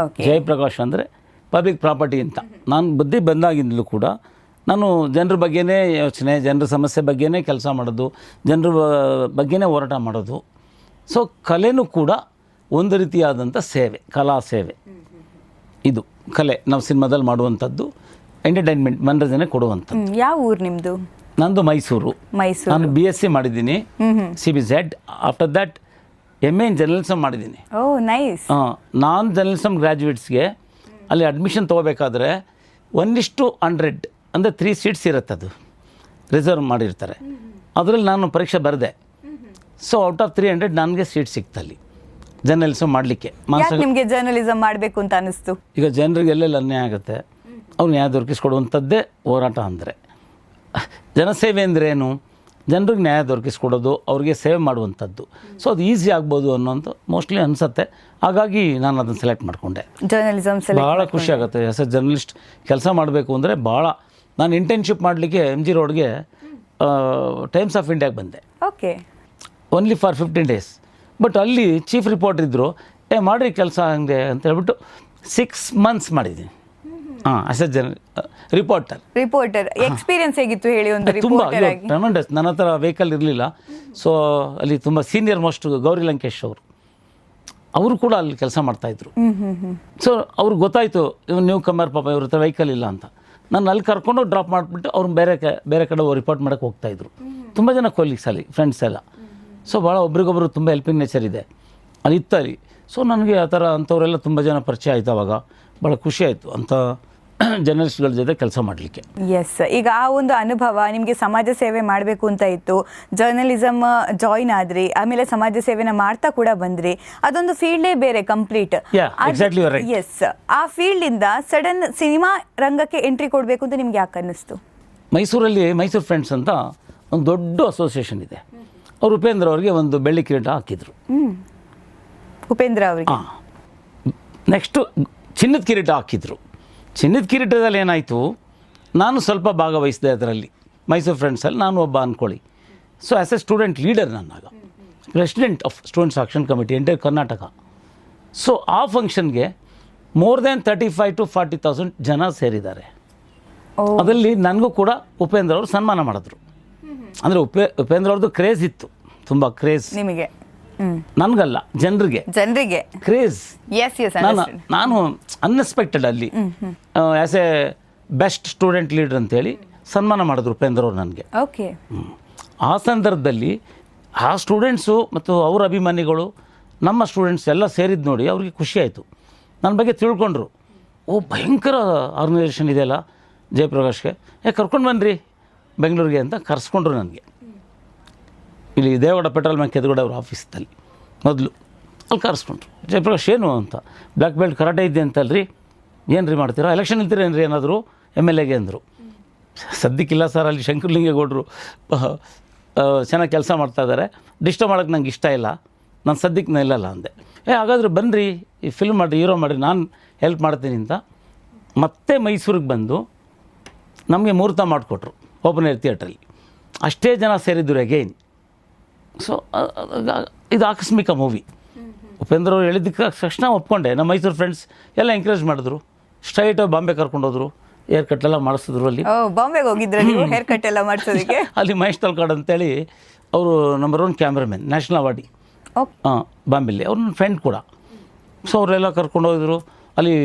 Jayaprakash ಅಂದರೆ ಪಬ್ಲಿಕ್ ಪ್ರಾಪರ್ಟಿ ಅಂತ. ನಾನು ಬುದ್ಧಿ ಬಂದಾಗಿಂದಲೂ ಕೂಡ ನಾನು ಜನರ ಬಗ್ಗೆನೇ ಯೋಚನೆ, ಜನರ ಸಮಸ್ಯೆ ಬಗ್ಗೆನೇ ಕೆಲಸ ಮಾಡೋದು, ಜನರ ಬಗ್ಗೆನೇ ಹೋರಾಟ ಮಾಡೋದು. ಸೊ ಕಲೆನೂ ಕೂಡ ಒಂದು ರೀತಿಯಾದಂಥ ಸೇವೆ, ಕಲಾ ಸೇವೆ. ಇದು ಕಲೆ ನಾವು ಸಿನಿಮಾದಲ್ಲಿ ಮಾಡುವಂಥದ್ದು, ಎಂಟರ್ಟೈನ್ಮೆಂಟ್, ಮನರಂಜನೆ ಕೊಡುವಂಥದ್ದು. ಯಾವ ಊರು ನಿಮ್ಮದು? ನಂದು ಮೈಸೂರು. ನಾನು BSc ಮಾಡಿದ್ದೀನಿ, CBZ. After that MA in journalism ಮಾಡಿದ್ದೀನಿ. ಓ ನೈಸ್. ನಾನು ಜರ್ನಲಿಸಮ್ ಗ್ರ್ಯಾಜುಯೇಟ್ಸ್ಗೆ ಅಲ್ಲಿ ಅಡ್ಮಿಷನ್ ತೊಗೋಬೇಕಾದ್ರೆ 1:100 ಅಂದರೆ 3 ಸೀಟ್ಸ್ ಇರುತ್ತೆ, ಅದು ರಿಸರ್ವ್ ಮಾಡಿರ್ತಾರೆ. ಅದರಲ್ಲಿ ನಾನು ಪರೀಕ್ಷೆ ಬರೆದೆ. ಸೊ ಔಟ್ ಆಫ್ 300 ನನಗೆ ಸೀಟ್ ಸಿಕ್ತಲ್ಲಿ ಜರ್ನಲಿಸಮ್ ಮಾಡಲಿಕ್ಕೆ. ನಿಮಗೆ ಜರ್ನಲಿಸಮ್ ಮಾಡಬೇಕು ಅಂತ ಅನಿಸ್ತು? ಈಗ ಜನರಿಗೆ ಎಲ್ಲೆಲ್ಲ ಅನ್ಯಾಯ ಆಗುತ್ತೆ ಅವ್ರು ನ್ಯಾಯ ದೊರಕಿಸ್ಕೊಡುವಂಥದ್ದೇ ಹೋರಾಟ. ಅಂದರೆ ಜನಸೇವೆ ಅಂದ್ರೇನು? ಜನರಿಗೆ ನ್ಯಾಯ ದೊರಕಿಸ್ಕೊಡೋದು, ಅವ್ರಿಗೆ ಸೇವೆ ಮಾಡುವಂಥದ್ದು. ಸೊ ಅದು ಈಸಿ ಆಗ್ಬೋದು ಅನ್ನೋಂಥ ಮೋಸ್ಟ್ಲಿ ಅನಿಸುತ್ತೆ. ಹಾಗಾಗಿ ನಾನು ಅದನ್ನು ಸೆಲೆಕ್ಟ್ ಮಾಡಿಕೊಂಡೆ. ಜರ್ನಲಿಸಮ್ ಭಾಳ ಖುಷಿ ಆಗುತ್ತೆ. ಎಸ್ ಎ ಜರ್ನಲಿಸ್ಟ್ ಕೆಲಸ ಮಾಡಬೇಕು ಅಂದರೆ ಭಾಳ. ನಾನು ಇಂಟರ್ನ್ಶಿಪ್ ಮಾಡಲಿಕ್ಕೆ MG ರೋಡ್ಗೆ ಟೈಮ್ಸ್ ಆಫ್ ಇಂಡಿಯಾಗೆ ಬಂದೆ. Okay. Only for 15 days. But ಅಲ್ಲಿ ಚೀಫ್ ರಿಪೋರ್ಟರ್ ಇದ್ದರು. ಮಾಡಿರಿ ಕೆಲಸ ಹಂಗೆ ಅಂತ ಹೇಳ್ಬಿಟ್ಟು 6 ಮಂತ್ಸ್ ಮಾಡಿದ್ದೀನಿ. ಆಸ್ ಎ ರಿಪೋರ್ಟರ್ ಎಕ್ಸ್ಪೀರಿಯನ್ಸ್ ಹೇಗಿತ್ತು ಹೇಳಿ? ಒಂದು ತುಂಬ ಟ್ರೆಮೆಂಡಸ್. ನನ್ನ ಹತ್ರ ವೆಹಿಕಲ್ ಇರಲಿಲ್ಲ. ಸೊ ಅಲ್ಲಿ ತುಂಬ ಸೀನಿಯರ್ ಮೋಸ್ಟ್ ಗೌರಿ ಲಂಕೇಶ್ ಅವರು ಕೂಡ ಅಲ್ಲಿ ಕೆಲಸ ಮಾಡ್ತಾಯಿದ್ರು. ಸೊ ಅವ್ರಿಗೆ ಗೊತ್ತಾಯಿತು ನೀವು ಕಮ್ಮರ್ ಪಾಪ ಇವ್ರ ಹತ್ರ ವೆಹಿಕಲ್ ಇಲ್ಲ ಅಂತ. ನಾನು ಅಲ್ಲಿ ಕರ್ಕೊಂಡು ಡ್ರಾಪ್ ಮಾಡಿಬಿಟ್ಟು ಅವ್ರು ಬೇರೆ ಕಡೆ ರಿಪೋರ್ಟ್ ಮಾಡೋಕ್ಕೆ ಹೋಗ್ತಾಯಿದ್ರು. ತುಂಬ ಜನ ಕೊಲೀಗ್ಸ್ ಅಲ್ಲಿ, ಫ್ರೆಂಡ್ಸ್ ಎಲ್ಲ. ಸೊ ಭಾಳ ಒಬ್ರಿಗೊಬ್ರು ತುಂಬ ಹೆಲ್ಪಿಂಗ್ ನೇಚರ್ ಇದೆ ಅಲ್ಲಿ ಇತ್ತಲ್ಲಿ. ಸೊ ನನಗೆ ಆ ಥರ ಅಂಥವರೆಲ್ಲ ತುಂಬ ಜನ ಪರಿಚಯ ಆಯಿತು. ಆವಾಗ ಭಾಳ ಖುಷಿ ಆಯಿತು ಅಂಥ ಜರ್ನಲಿಸ್ಟ್ಗಳ ಜೊತೆ ಕೆಲಸ ಮಾಡಲಿಕ್ಕೆ. ಎಸ್. ಈಗ ಆ ಒಂದು ಅನುಭವ ನಿಮಗೆ ಸಮಾಜ ಸೇವೆ ಮಾಡಬೇಕು ಅಂತ ಇತ್ತು, ಜರ್ನಲಿಸಮ್ ಜಾಯಿನ್ ಆದ್ರಿ, ಆಮೇಲೆ ಸಮಾಜ ಸೇವೆನ ಮಾಡ್ತಾ ಕೂಡ ಬಂದ್ರಿ. ಅದೊಂದು ಫೀಲ್ಡೇ ಬೇರೆ ಕಂಪ್ಲೀಟ್. ಎಸ್. ಆ ಫೀಲ್ಡಿಂದ ಸಡನ್ ಸಿನಿಮಾ ರಂಗಕ್ಕೆ ಎಂಟ್ರಿ ಕೊಡಬೇಕು ಅಂತ ನಿಮ್ಗೆ ಯಾಕೆ ಅನ್ನಿಸ್ತು? ಮೈಸೂರಲ್ಲಿ ಮೈಸೂರು ಫ್ರೆಂಡ್ಸ್ ಅಂತ ಒಂದು ದೊಡ್ಡ ಅಸೋಸಿಯೇಷನ್ ಇದೆ. ಅವರು ಉಪೇಂದ್ರ ಅವ್ರಿಗೆ ಒಂದು ಬೆಳ್ಳಿ ಕಿರೀಟ ಹಾಕಿದ್ರು. ಉಪೇಂದ್ರ ಅವರಿಗೆ. ಹಾಂ, ನೆಕ್ಸ್ಟು ಚಿನ್ನದ ಕಿರೀಟ ಹಾಕಿದ್ರು. ಚಿನ್ನದ ಕಿರೀಟದಲ್ಲಿ ಏನಾಯಿತು, ನಾನು ಸ್ವಲ್ಪ ಭಾಗವಹಿಸಿದೆ ಅದರಲ್ಲಿ, ಮೈಸೂರು ಫ್ರೆಂಡ್ಸಲ್ಲಿ ನಾನು ಒಬ್ಬ ಅಂದ್ಕೊಳ್ಳಿ. So as a student leader ನಾನಾಗ president of students action committee entire Karnataka. So ಆ ಫಂಕ್ಷನ್ಗೆ ಮೋರ್ ದ್ಯಾನ್ 35,000 to 40,000 ಜನ ಸೇರಿದ್ದಾರೆ. ಅದರಲ್ಲಿ ನನಗೂ ಕೂಡ ಉಪೇಂದ್ರ ಅವರು ಸನ್ಮಾನ ಮಾಡಿದ್ರು. ಅಂದರೆ ಉಪೇಂದ್ರ ಅವ್ರದ್ದು ಕ್ರೇಜ್ ಇತ್ತು, ತುಂಬ ಕ್ರೇಜ್. ನಿಮಗೆ? ನನಗಲ್ಲ, ಜನರಿಗೆ ಕ್ರೇಜ್. ನಾನು ಅನ್ಎಕ್ಸ್ಪೆಕ್ಟೆಡ್ ಅಲ್ಲಿ as A best student leader ಅಂತೇಳಿ ಸನ್ಮಾನ ಮಾಡಿದ್ರು ಉಪೇಂದ್ರ ಅವರು ನನಗೆ. ಓಕೆ. ಆ ಸಂದರ್ಭದಲ್ಲಿ ಆ ಸ್ಟೂಡೆಂಟ್ಸು ಮತ್ತು ಅವರ ಅಭಿಮಾನಿಗಳು ನಮ್ಮ ಸ್ಟೂಡೆಂಟ್ಸ್ ಎಲ್ಲ ಸೇರಿದ್ದು ನೋಡಿ ಅವ್ರಿಗೆ ಖುಷಿ ಆಯಿತು. ನನ್ನ ಬಗ್ಗೆ ತಿಳ್ಕೊಂಡ್ರು, ಓ ಭಯಂಕರ ಆರ್ಗನೈಸೇಷನ್ ಇದೆಯಲ್ಲ ಜಯಪ್ರಕಾಶ್ಗೆ, ಕರ್ಕೊಂಡು ಬನ್ನಿರಿ ಬೆಂಗಳೂರಿಗೆ ಅಂತ ಕರೆಸ್ಕೊಂಡ್ರು ನನಗೆ. ಇಲ್ಲಿ ದೇವಗೌಡ ಪೆಟ್ರೋಲ್ ಬ್ಯಾಂಕ್ ಎದುರುಗಡೆ ಅವ್ರ ಆಫೀಸ್ದಲ್ಲಿ ಮೊದಲು ಅಲ್ಲಿ ಕರೆಸ್ಕೊಂಡ್ರು. ಜಯಪ್ರಕಾಶ್ ಏನು ಅಂತ, ಬ್ಲ್ಯಾಕ್ ಬೆಲ್ಟ್ ಕರಾಟೆ ಇದ್ದೆ ಅಂತಲ್ರಿ, ಏನು ರೀ ಮಾಡ್ತೀರಾ, ಎಲೆಕ್ಷನ್ ನಿಲ್ತೀರೇನು ರೀ ಏನಾದರೂ MLAಗೆ ಅಂದರು. ಸದ್ಯಕ್ಕಿಲ್ಲ ಸರ್, ಅಲ್ಲಿ ಶಂಕರಲಿಂಗೇಗೌಡರು ಚೆನ್ನಾಗಿ ಕೆಲಸ ಮಾಡ್ತಾಯಿದ್ದಾರೆ, ಡಿಸ್ಟರ್ಬ್ ಮಾಡೋಕ್ಕೆ ನಂಗೆ ಇಷ್ಟ ಇಲ್ಲ, ನಾನು ಸದ್ಯಕ್ಕೆ ನಿಲ್ಲಲ್ಲ ಅಂದೆ. ಹಾಗಾದ್ರೆ ಬನ್ನಿರಿ ಈ ಫಿಲ್ಮ್ ಮಾಡಿರಿ, ಹೀರೋ ಮಾಡಿರಿ, ನಾನು ಹೆಲ್ಪ್ ಮಾಡ್ತೀನಿ ಅಂತ ಮತ್ತೆ ಮೈಸೂರಿಗೆ ಬಂದು ನಮಗೆ ಮುಹೂರ್ತ ಮಾಡಿಕೊಟ್ರು ಓಪನ್ ಏರ್ ಥಿಯೇಟ್ರಲ್ಲಿ. ಅಷ್ಟೇ ಜನ ಸೇರಿದ್ರು ಅಗೈನ್. ಸೊ ಇದು ಆಕಸ್ಮಿಕ ಮೂವಿ. ಉಪೇಂದ್ರ ಅವರು ಹೇಳಿದ್ದಕ್ಕೆ ತಕ್ಷಣ ಒಪ್ಕೊಂಡೆ. ನಮ್ಮ ಮೈಸೂರು ಫ್ರೆಂಡ್ಸ್ ಎಲ್ಲ ಎಂಕರೇಜ್ ಮಾಡಿದ್ರು. ಸ್ಟ್ರೈಟ್ ಬಾಂಬೆ ಕರ್ಕೊಂಡೋದ್ರು, ಹೇರ್ ಕಟ್ಟೆಲ್ಲ ಮಾಡಿಸಿದ್ರು. ಅಲ್ಲಿ ಬಾಂಬೆಗೆ ಹೋಗಿದ್ರೆ ನೀವು ಹೇರ್ ಕಟ್ ಎಲ್ಲ ಮಾಡಿಸೋದಕ್ಕೆ? ಅಲ್ಲಿ ಮಹೇಶ್ ತಲ್ಕಾಡ್ ಅಂತೇಳಿ ಅವರು ನಂಬರ್ 1 ಕ್ಯಾಮ್ರಾಮನ್, ನ್ಯಾಷನಲ್ ಅವಾರ್ಡಿ ಬಾಂಬೆಲಿ, ಅವ್ರ ನನ್ನ ಫ್ರೆಂಡ್ ಕೂಡ. ಸೊ ಅವರೆಲ್ಲ ಕರ್ಕೊಂಡು ಹೋಗಿದ್ರು. ಅಲ್ಲಿ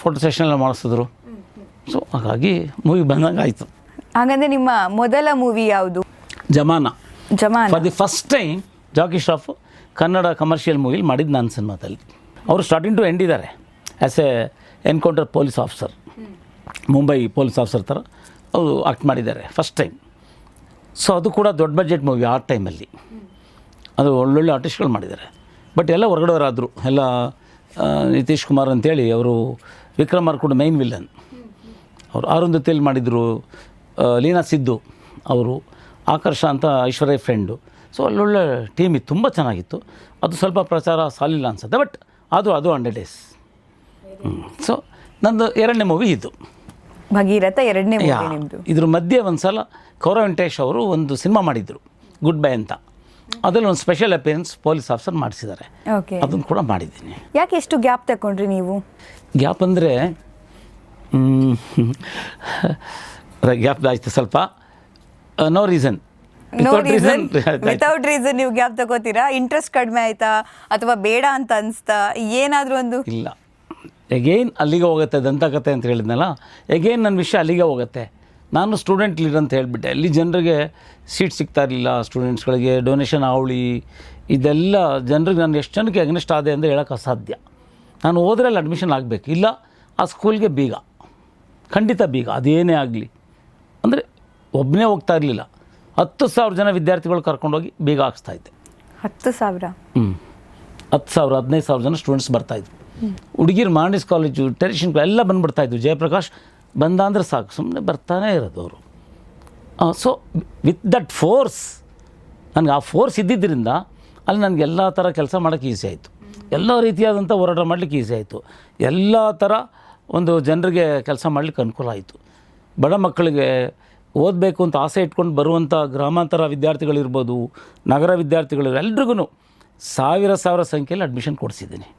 ಫೋಟೋ ಸೆಷನ್ ಎಲ್ಲ ಮಾಡಿಸಿದ್ರು. ಸೊ ಹಾಗಾಗಿ ಮೂವಿ ಬಂದಂಗೆ ಆಯಿತು. ಹಾಗಂದ್ರೆ ನಿಮ್ಮ ಮೊದಲ ಮೂವಿ ಯಾವುದು? Zamana. For the first time Jackie Shroff Kannada commercial ಮೂವಿಲಿ ಮಾಡಿದ್ದು ನನ್ನ ಸಿನಿಮಾದಲ್ಲಿ. ಅವರು ಸ್ಟಾರ್ಟಿಂಗ್ ಟು ಎಂಡ್ ಇದ್ದಾರೆ as a encounter police officer, Mumbai police officer ಥರ ಅವರು ಆ್ಯಕ್ಟ್ ಮಾಡಿದ್ದಾರೆ ಫಸ್ಟ್ ಟೈಮ್. ಸೊ ಅದು ಕೂಡ ದೊಡ್ಡ ಬಜೆಟ್ ಮೂವಿ ಆ ಟೈಮಲ್ಲಿ. ಅದು ಒಳ್ಳೊಳ್ಳೆ ಆರ್ಟಿಸ್ಟ್ಗಳು ಮಾಡಿದ್ದಾರೆ. ಬಟ್ ಎಲ್ಲ ಹೊರಗಡೆಯವರಾದರು, ಎಲ್ಲ ನಿತೀಶ್ ಕುಮಾರ್ ಅಂತೇಳಿ ಅವರು, ವಿಕ್ರಮ್ ಕೂಡ ಮೈನ್ ವಿಲ್ಲನ್ ಅವರು. ಆರುಂಧತಿಯಲ್ಲಿ ಮಾಡಿದರು ಲೀನಾ ಸಿದ್ದು ಅವರು, ಆಕರ್ಷ ಅಂತ ಐಶ್ವರ್ಯ ಫ್ರೆಂಡು. ಸೊ ಅಲ್ಲೊಳ್ಳೆ ಟೀಮ್ ಇತ್ತು, ತುಂಬ ಚೆನ್ನಾಗಿತ್ತು. ಅದು ಸ್ವಲ್ಪ ಪ್ರಚಾರ ಸಾಲಿಲ್ಲ ಅನ್ಸುತ್ತೆ, ಬಟ್ ಅದು 100 days. ಸೊ ನಂದು 2ನೇ ಮೂವಿ ಇದು ಭಗೀರಥ. 2ನೇ ಮೂವಿ ನಿಮ್ಮದು. ಇದ್ರ ಮಧ್ಯೆ ಒಂದು ಸಲ ಕೌರವ್ ವೆಂಕಟೇಶ್ ಅವರು ಒಂದು ಸಿನಿಮಾ ಮಾಡಿದರು ಗುಡ್ ಬೈ ಅಂತ. ಅದರಲ್ಲಿ ಒಂದು ಸ್ಪೆಷಲ್ ಅಪಿಯರೆನ್ಸ್ ಪೊಲೀಸ್ ಆಫೀಸರ್ ಮಾಡಿಸಿದ್ದಾರೆ, ಅದನ್ನು ಕೂಡ ಮಾಡಿದ್ದೀನಿ. ಯಾಕೆ ಎಷ್ಟು ಗ್ಯಾಪ್ ತಗೊಂಡ್ರಿ ನೀವು? ಗ್ಯಾಪ್ ಅಂದರೆ ಗ್ಯಾಪ್ ಆಯಿತು ಸ್ವಲ್ಪ, ನೋ ರೀಸನ್, ವಿತೌಟ್ ರೀಸನ್ ನೀವು ಗ್ಯಾಪ್ ತಗೋತೀರಾ? ಇಂಟ್ರೆಸ್ಟ್ ಕಡಿಮೆ ಆಯ್ತಾ ಅಥವಾ ಬೇಡ ಅಂತ ಅನಿಸ್ತಾ, ಏನಾದರೂ ಒಂದು? ಇಲ್ಲ, ಎಗೈನ್ ಅಲ್ಲಿಗೆ ಹೋಗುತ್ತೆ. ದಂತಕತೆ ಅಂತ ಹೇಳಿದ್ನಲ್ಲ, ಎಗೈನ್ ನನ್ನ ವಿಷಯ ಅಲ್ಲಿಗೆ ಹೋಗುತ್ತೆ. ನಾನು ಸ್ಟೂಡೆಂಟ್ ಲೀಡರ್ ಅಂತ ಹೇಳಿಬಿಟ್ಟೆ. ಅಲ್ಲಿ ಜನರಿಗೆ ಸೀಟ್ ಸಿಗ್ತಾ ಇರಲಿಲ್ಲ, ಸ್ಟೂಡೆಂಟ್ಸ್ಗಳಿಗೆ ಡೊನೇಷನ್ ಅವಳಿ, ಇದೆಲ್ಲ ಜನರಿಗೆ ನಾನು ಎಷ್ಟು ಜನಕ್ಕೆ ಅಗ್ನೆಸ್ಟ್ ಆದೆ ಅಂದರೆ ಹೇಳೋಕ್ಕೆ ಅಸಾಧ್ಯ. ನಾನು ಹೋದ್ರೆ ಅಲ್ಲಿ ಅಡ್ಮಿಷನ್ ಆಗಬೇಕು, ಇಲ್ಲ ಆ ಸ್ಕೂಲ್ಗೆ ಬೀಗ, ಖಂಡಿತ ಬೀಗ, ಅದೇನೇ ಆಗಲಿ. ಅಂದರೆ ಒಬ್ಬನೇ ಹೋಗ್ತಾ ಇರಲಿಲ್ಲ, 10,000 ಜನ ವಿದ್ಯಾರ್ಥಿಗಳು ಕರ್ಕೊಂಡೋಗಿ ಬೀಗ ಹಾಕ್ಸ್ತಾಯಿದ್ದೆ. 10,000? 10,000 15,000 ಜನ ಸ್ಟೂಡೆಂಟ್ಸ್ ಬರ್ತಾಯಿದ್ರು. ಹುಡುಗಿರು ಮಾಂಡಿಸ್ ಕಾಲೇಜು, ಟೆರಿಷನ್ ಎಲ್ಲ ಬಂದುಬಿಡ್ತಾಯಿದ್ರು. ಜಯಪ್ರಕಾಶ್ ಬಂದ ಅಂದರೆ ಸಾಕು, ಸುಮ್ಮನೆ ಬರ್ತಾನೇ ಇರೋದು ಅವರು. ಸೊ ವಿತ್ ದಟ್ ಫೋರ್ಸ್, ನನಗೆ ಆ ಫೋರ್ಸ್ ಇದ್ದಿದ್ದರಿಂದ ಅಲ್ಲಿ ನನಗೆ ಎಲ್ಲ ಥರ ಕೆಲಸ ಮಾಡೋಕ್ಕೆ ಈಸಿ ಆಯಿತು. ಎಲ್ಲ ರೀತಿಯಾದಂಥ ಹೋರಾಟ ಮಾಡಲಿಕ್ಕೆ ಈಸಿ ಆಯಿತು. ಎಲ್ಲ ಥರ ಒಂದು ಜನರಿಗೆ ಕೆಲಸ ಮಾಡಲಿಕ್ಕೆ ಅನುಕೂಲ ಆಯಿತು. ಬಡ ಮಕ್ಕಳಿಗೆ ಓದಬೇಕು ಅಂತ ಆಸೆ ಇಟ್ಕೊಂಡು ಬರುವಂಥ ಗ್ರಾಮಾಂತರ ವಿದ್ಯಾರ್ಥಿಗಳಿರ್ಬೋದು, ನಗರ ವಿದ್ಯಾರ್ಥಿಗಳು, ಎಲ್ರಿಗೂ ಸಾವಿರ ಸಂಖ್ಯೆಯಲ್ಲಿ ಅಡ್ಮಿಷನ್ ಕೊಡಿಸಿದ್ದೀನಿ.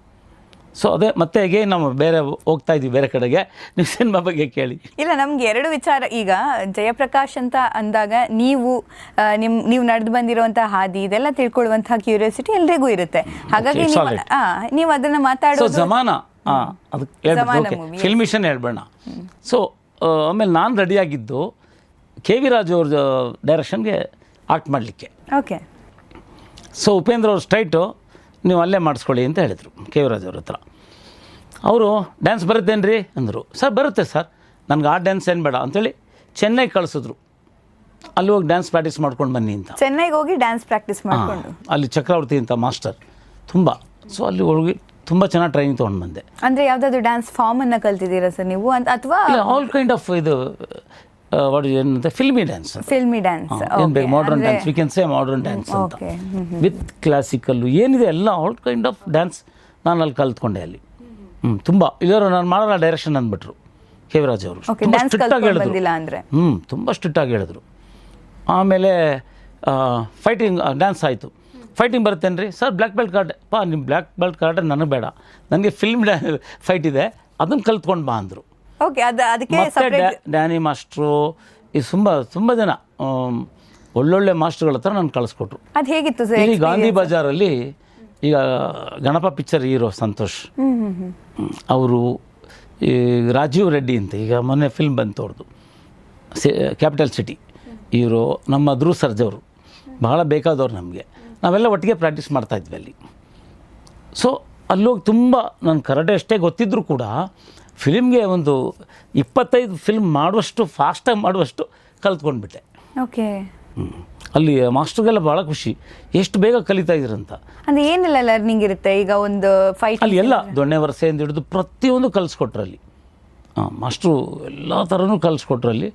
ಸೊ ಅದೇ ಮತ್ತೆ ಹೇಗೆ ನಾವು ಬೇರೆ ಹೋಗ್ತಾ ಇದ್ದೀವಿ ಬೇರೆ ಕಡೆಗೆ. ನೀವು ಸಿನಿಮಾ ಬಗ್ಗೆ ಕೇಳಿ. ಇಲ್ಲ, ನಮಗೆ 2 ವಿಚಾರ. ಈಗ ಜಯಪ್ರಕಾಶ್ ಅಂತ ಅಂದಾಗ ನೀವು ನಡೆದು ಬಂದಿರುವಂಥ ಹಾದಿ ಇದೆಲ್ಲ ತಿಳ್ಕೊಳ್ಳುವಂಥ ಕ್ಯೂರಿಯಾಸಿಟಿ ಎಲ್ರಿಗೂ ಇರುತ್ತೆ. ಹಾಗಾಗಿ ನೀವು ಅದನ್ನು ಮಾತಾಡೋದು ಜಮಾನ, ಅದಕ್ಕೆ ಫಿಲ್ಮಿಷನ್ ಹೇಳ್ಬೇಡ. ಸೊ ಆಮೇಲೆ ನಾನು ರೆಡಿಯಾಗಿದ್ದು KV ರಾಜು ಅವ್ರ ಡೈರೆಕ್ಷನ್ಗೆ ಆಕ್ಟ್ ಮಾಡಲಿಕ್ಕೆ. ಓಕೆ. ಸೊ ಉಪೇಂದ್ರ ಅವ್ರು ಸ್ಟ್ರೈಟು ನೀವು ಅಲ್ಲೇ ಮಾಡಿಸ್ಕೊಳ್ಳಿ ಅಂತ ಹೇಳಿದರು KV ರಾಜು ಅವ್ರ ಹತ್ರ. ಅವರು ಡ್ಯಾನ್ಸ್ ಬರುತ್ತೇನ್ರಿ ಅಂದರು. ಸರ್ ಬರುತ್ತೆ ಸರ್, ನನಗೆ ಆ ಡ್ಯಾನ್ಸ್ ಏನು ಬೇಡ ಅಂತೇಳಿ ಚೆನ್ನೈಗೆ ಕಳಿಸಿದ್ರು. ಅಲ್ಲಿ ಹೋಗಿ ಡ್ಯಾನ್ಸ್ ಪ್ರಾಕ್ಟೀಸ್ ಮಾಡ್ಕೊಂಡು ಬನ್ನಿ ಅಂತ. ಚೆನ್ನೈಗೆ ಹೋಗಿ ಡ್ಯಾನ್ಸ್ ಪ್ರಾಕ್ಟೀಸ್ ಮಾಡಿಕೊಂಡು ಅಲ್ಲಿ ಚಕ್ರವರ್ತಿ ಅಂತ ಮಾಸ್ಟರ್ ತುಂಬ. ಸೊ ಅಲ್ಲಿ ಹೋಗಿ ತುಂಬ ಚೆನ್ನಾಗಿ ಟ್ರೈನಿಂಗ್ ತೊಗೊಂಡು ಬಂದೆ. ಅಂದರೆ ಯಾವುದಾದ್ರು ಡ್ಯಾನ್ಸ್ ಫಾರ್ಮನ್ನು ಕಲ್ತಿದ್ದೀರಾ ಸರ್ ನೀವು ಅಥವಾ? ಆಲ್ ಕೈಂಡ್ ಆಫ್ ಇದು ವಾಟ್ ಏನಂತೆ ಫಿಲ್ಮಿ ಡ್ಯಾನ್ಸ್ ಫಿಲ್ಮಿ ಡ್ಯಾನ್ಸ್. ಏನು ಬೇಕು modern dance, we can say modern dance ಅಂತ, ವಿತ್ ಕ್ಲಾಸಿಕಲ್ಲು ಏನಿದೆ ಎಲ್ಲ ಆಲ್ ಕೈಂಡ್ ಆಫ್ ಡ್ಯಾನ್ಸ್ ನಾನು ಅಲ್ಲಿ ಕಲ್ತ್ಕೊಂಡೆ ಅಲ್ಲಿ. ತುಂಬ ಇಲ್ಲರೂ ನಾನು ಮಾಡಲ್ಲ ಡೈರೆಕ್ಷನ್ ಅಂದ್ಬಿಟ್ರು ಕೇವರಾಜ್ ಅವರು. ತುಂಬ ಸ್ಟ್ರಿಕ್ಟಾಗಿ ಹೇಳಿದ್ರು, ತುಂಬ ಸ್ಟ್ರಿಕ್ಟಾಗಿ ಹೇಳಿದ್ರು. ಆಮೇಲೆ ಫೈಟಿಂಗ್ ಡ್ಯಾನ್ಸ್ ಆಯಿತು. ಫೈಟಿಂಗ್ ಬರುತ್ತೇನು ರೀ ಸರ್? ಬ್ಲ್ಯಾಕ್ ಬೆಲ್ಟ್ ಕಾರ್ಡ್ ನಿಮ್ಮ ಬ್ಲ್ಯಾಕ್ ಬೆಲ್ಟ್ ಕಾರ್ಡ್ ನನಗೆ ಬೇಡ, ನನಗೆ ಫಿಲ್ಮ್ ಫೈಟ್ ಇದೆ ಅದನ್ನು ಕಲ್ತ್ಕೊಂಡು ಬಾ ಅಂದರು. ಮತ್ತೆ ಡ್ಯಾನಿ ಮಾಸ್ಟ್ರು ಈ ತುಂಬ ಜನ ಒಳ್ಳೊಳ್ಳೆ ಮಾಸ್ಟರ್ಗಳ ಹತ್ರ ನಾನು ಕಳಿಸ್ಕೊಟ್ರು. ಅದು ಹೇಗಿತ್ತು ಇಲ್ಲಿ ಗಾಂಧಿ ಬಜಾರಲ್ಲಿ ಈಗ ಗಣಪ ಪಿಕ್ಚರ್ ಹೀರೋ ಸಂತೋಷ್ ಅವರು, ಈ ರಾಜೀವ್ ರೆಡ್ಡಿ ಅಂತ ಈಗ ಮೊನ್ನೆ ಫಿಲ್ಮ್ ಬಂತು ಅವ್ರದ್ದು ಕ್ಯಾಪಿಟಲ್ ಸಿಟಿ ಹೀರೋ, ನಮ್ಮ ಧ್ರುವ ಸರ್ಜವರು ಬಹಳ ಬೇಕಾದವ್ರು ನಮಗೆ. ನಾವೆಲ್ಲ ಒಟ್ಟಿಗೆ ಪ್ರಾಕ್ಟೀಸ್ ಮಾಡ್ತಾಯಿದ್ವಿ ಅಲ್ಲಿ. ಸೊ ಅಲ್ಲೋಗಿ ತುಂಬ ನಾನು ಕರಾಟೆ ಅಷ್ಟೇ ಗೊತ್ತಿದ್ದರೂ ಕೂಡ ಫಿಲ್ಮ್ಗೆ ಒಂದು 25 ಫಿಲ್ಮ್ ಮಾಡುವಷ್ಟು ಫಾಸ್ಟಾಗಿ ಮಾಡುವಷ್ಟು ಕಲ್ತ್ಕೊಂಡ್ಬಿಟ್ಟೆ. ಓಕೆ. ಅಲ್ಲಿ ಮಾಸ್ಟರ್ಗೆಲ್ಲ ಭಾಳ ಖುಷಿ, ಎಷ್ಟು ಬೇಗ ಕಲಿತಾ ಇದ್ರಂತ. ಅಂದರೆ ಏನೆಲ್ಲ ಲರ್ನಿಂಗ್ ಇರುತ್ತೆ ಈಗ ಒಂದು ಫೈಟ್? ಅಲ್ಲಿ ಎಲ್ಲ ದೊಣ್ಣೆ ವರಸೆಯಿಂದ ಹಿಡಿದು ಪ್ರತಿಯೊಂದು ಕಲಿಸ್ಕೊಟ್ರಲ್ಲಿ. ಮಾಸ್ಟ್ರು ಎಲ್ಲ ಥರನೂ ಕಲಿಸ್ಕೊಟ್ರಲ್ಲಿ.